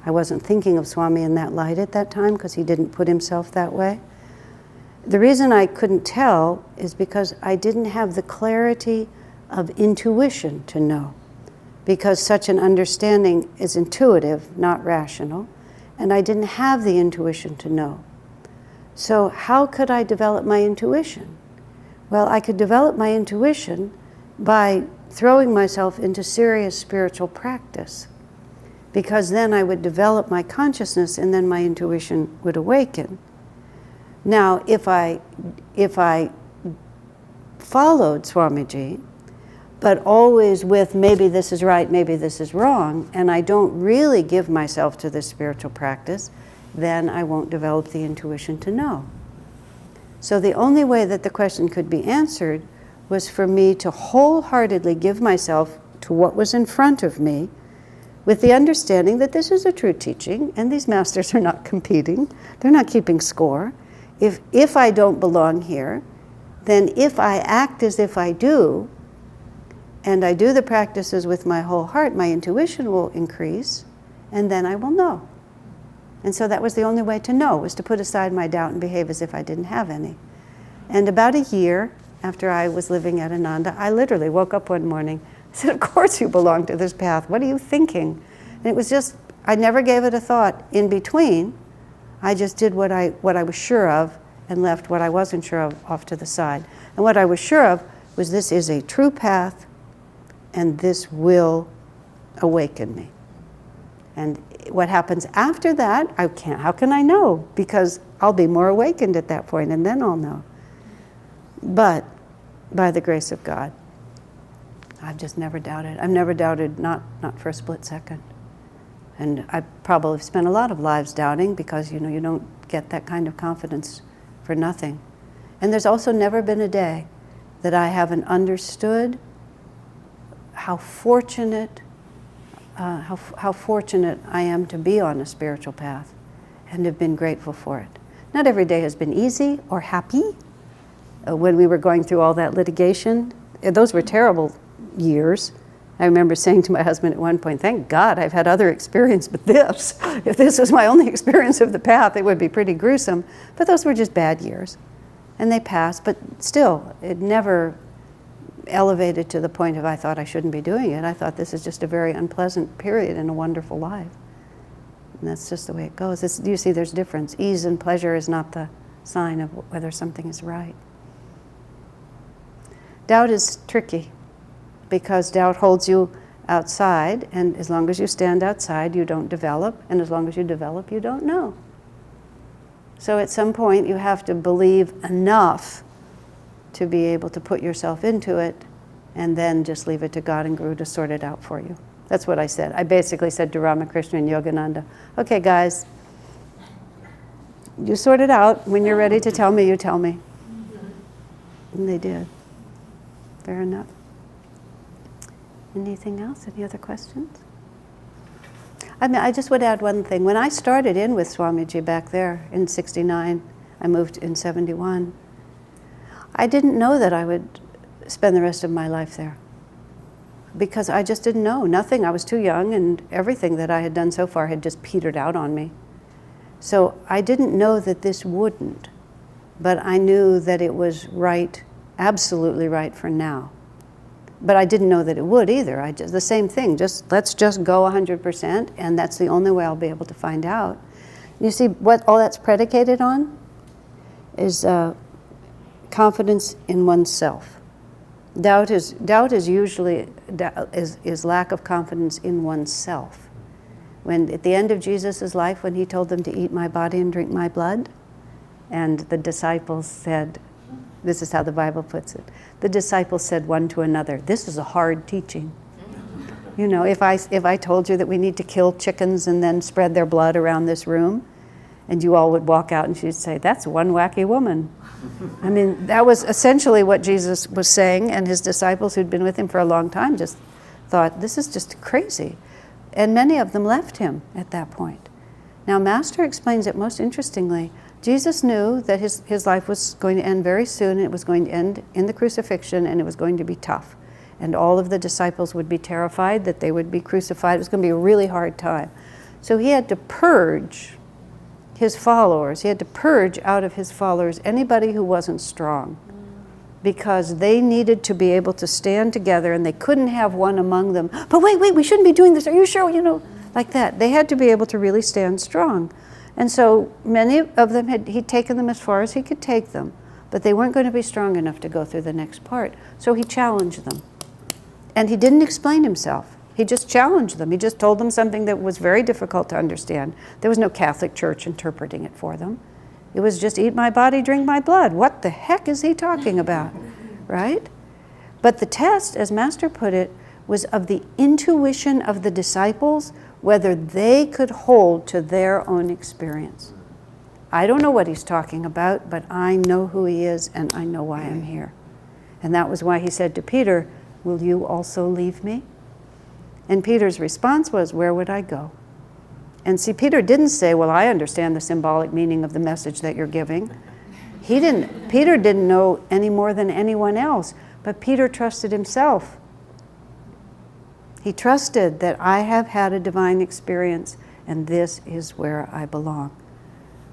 I wasn't thinking of Swami in that light at that time because he didn't put himself that way. The reason I couldn't tell is because I didn't have the clarity of intuition to know, because such an understanding is intuitive, not rational, and I didn't have the intuition to know. So how could I develop my intuition? Well, I could develop my intuition by throwing myself into serious spiritual practice, because then I would develop my consciousness and then my intuition would awaken. Now, if I followed Swamiji, but always with maybe this is right, maybe this is wrong, and I don't really give myself to this spiritual practice, then I won't develop the intuition to know. So the only way that the question could be answered was for me to wholeheartedly give myself to what was in front of me, with the understanding that this is a true teaching, and these masters are not competing, they're not keeping score. If I don't belong here, then if I act as if I do, and I do the practices with my whole heart, my intuition will increase, and then I will know. And so that was the only way to know, was to put aside my doubt and behave as if I didn't have any. And about a year after I was living at Ananda, I literally woke up one morning. I said, of course you belong to this path. What are you thinking? And it was just, I never gave it a thought in between. I just did what I was sure of and left what I wasn't sure of off to the side. And what I was sure of was this is a true path, and this will awaken me. And what happens after that, how can I know? Because I'll be more awakened at that point, and then I'll know. But by the grace of God, I've just never doubted. I've never doubted, not for a split second. And I probably spent a lot of lives doubting, because you don't get that kind of confidence for nothing. And there's also never been a day that I haven't understood how fortunate I am to be on a spiritual path, and have been grateful for it. Not every day has been easy or happy. When we were going through all that litigation, those were terrible years. I remember saying to my husband at one point, thank God I've had other experience but this. If this was my only experience of the path, it would be pretty gruesome. But those were just bad years. And they passed, but still, it never elevated to the point of I thought I shouldn't be doing it. I thought this is just a very unpleasant period in a wonderful life. And that's just the way it goes. You see, there's difference. Ease and pleasure is not the sign of whether something is right. Doubt is tricky, because doubt holds you outside, and as long as you stand outside, you don't develop, and as long as you develop, you don't know. So at some point, you have to believe enough to be able to put yourself into it, and then just leave it to God and Guru to sort it out for you. That's what I said. I basically said to Ramakrishna and Yogananda, okay guys, you sort it out. When you're ready to tell me, you tell me. And they did. Fair enough. Anything else? Any other questions? I just would add one thing. When I started in with Swamiji back there in '69, I moved in 71. I didn't know that I would spend the rest of my life there, because I just didn't know. Nothing. I was too young, and everything that I had done so far had just petered out on me. So I didn't know that this wouldn't, but I knew that it was right, absolutely right for now. But I didn't know that it would either. The same thing, let's just go 100%, and that's the only way I'll be able to find out. You see, what all that's predicated on is confidence in oneself. Doubt is usually is lack of confidence in oneself. When at the end of Jesus' life, when he told them to eat my body and drink my blood, and the disciples said, this is how the Bible puts it, the disciples said one to another, "This is a hard teaching." You know, if I told you that we need to kill chickens and then spread their blood around this room, and you all would walk out and she'd say, "That's one wacky woman." I mean, that was essentially what Jesus was saying, and his disciples who'd been with him for a long time just thought, this is just crazy. And many of them left him at that point. Now, Master explains it most interestingly. Jesus knew that his life was going to end very soon, and it was going to end in the crucifixion, and it was going to be tough. And all of the disciples would be terrified that they would be crucified. It was going to be a really hard time. So he had to purge his followers. He had to purge out of his followers anybody who wasn't strong, because they needed to be able to stand together, and they couldn't have one among them, "But wait, we shouldn't be doing this. Are you sure?" You know, like that. They had to be able to really stand strong. And so many of them he'd taken them as far as he could take them, but they weren't going to be strong enough to go through the next part. So he challenged them. And he didn't explain himself. He just challenged them. He just told them something that was very difficult to understand. There was no Catholic Church interpreting it for them. It was just, eat my body, drink my blood. What the heck is he talking about, right? But the test, as Master put it, was of the intuition of the disciples, whether they could hold to their own experience. I don't know what he's talking about, but I know who he is, and I know why I'm here. And that was why he said to Peter, "Will you also leave me?" And Peter's response was, "Where would I go?" And see, Peter didn't say, "Well, I understand the symbolic meaning of the message that you're giving." Peter didn't know any more than anyone else, but Peter trusted himself. He trusted that I have had a divine experience, and this is where I belong.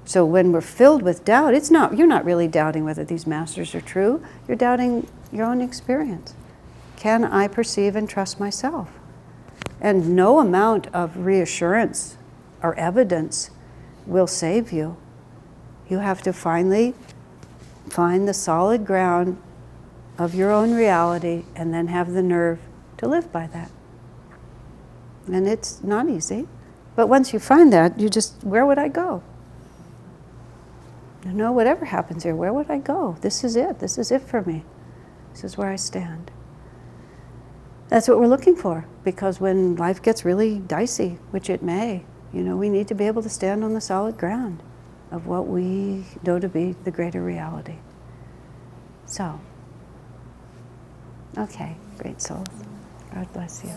So when we're filled with doubt, you're not really doubting whether these masters are true. You're doubting your own experience. Can I perceive and trust myself? And no amount of reassurance or evidence will save you. You have to finally find the solid ground of your own reality, and then have the nerve to live by that. And it's not easy. But once you find that, where would I go? You know, whatever happens here, where would I go? This is it. This is it for me. This is where I stand. That's what we're looking for, because when life gets really dicey, which it may, we need to be able to stand on the solid ground of what we know to be the greater reality. So, okay, great souls. God bless you.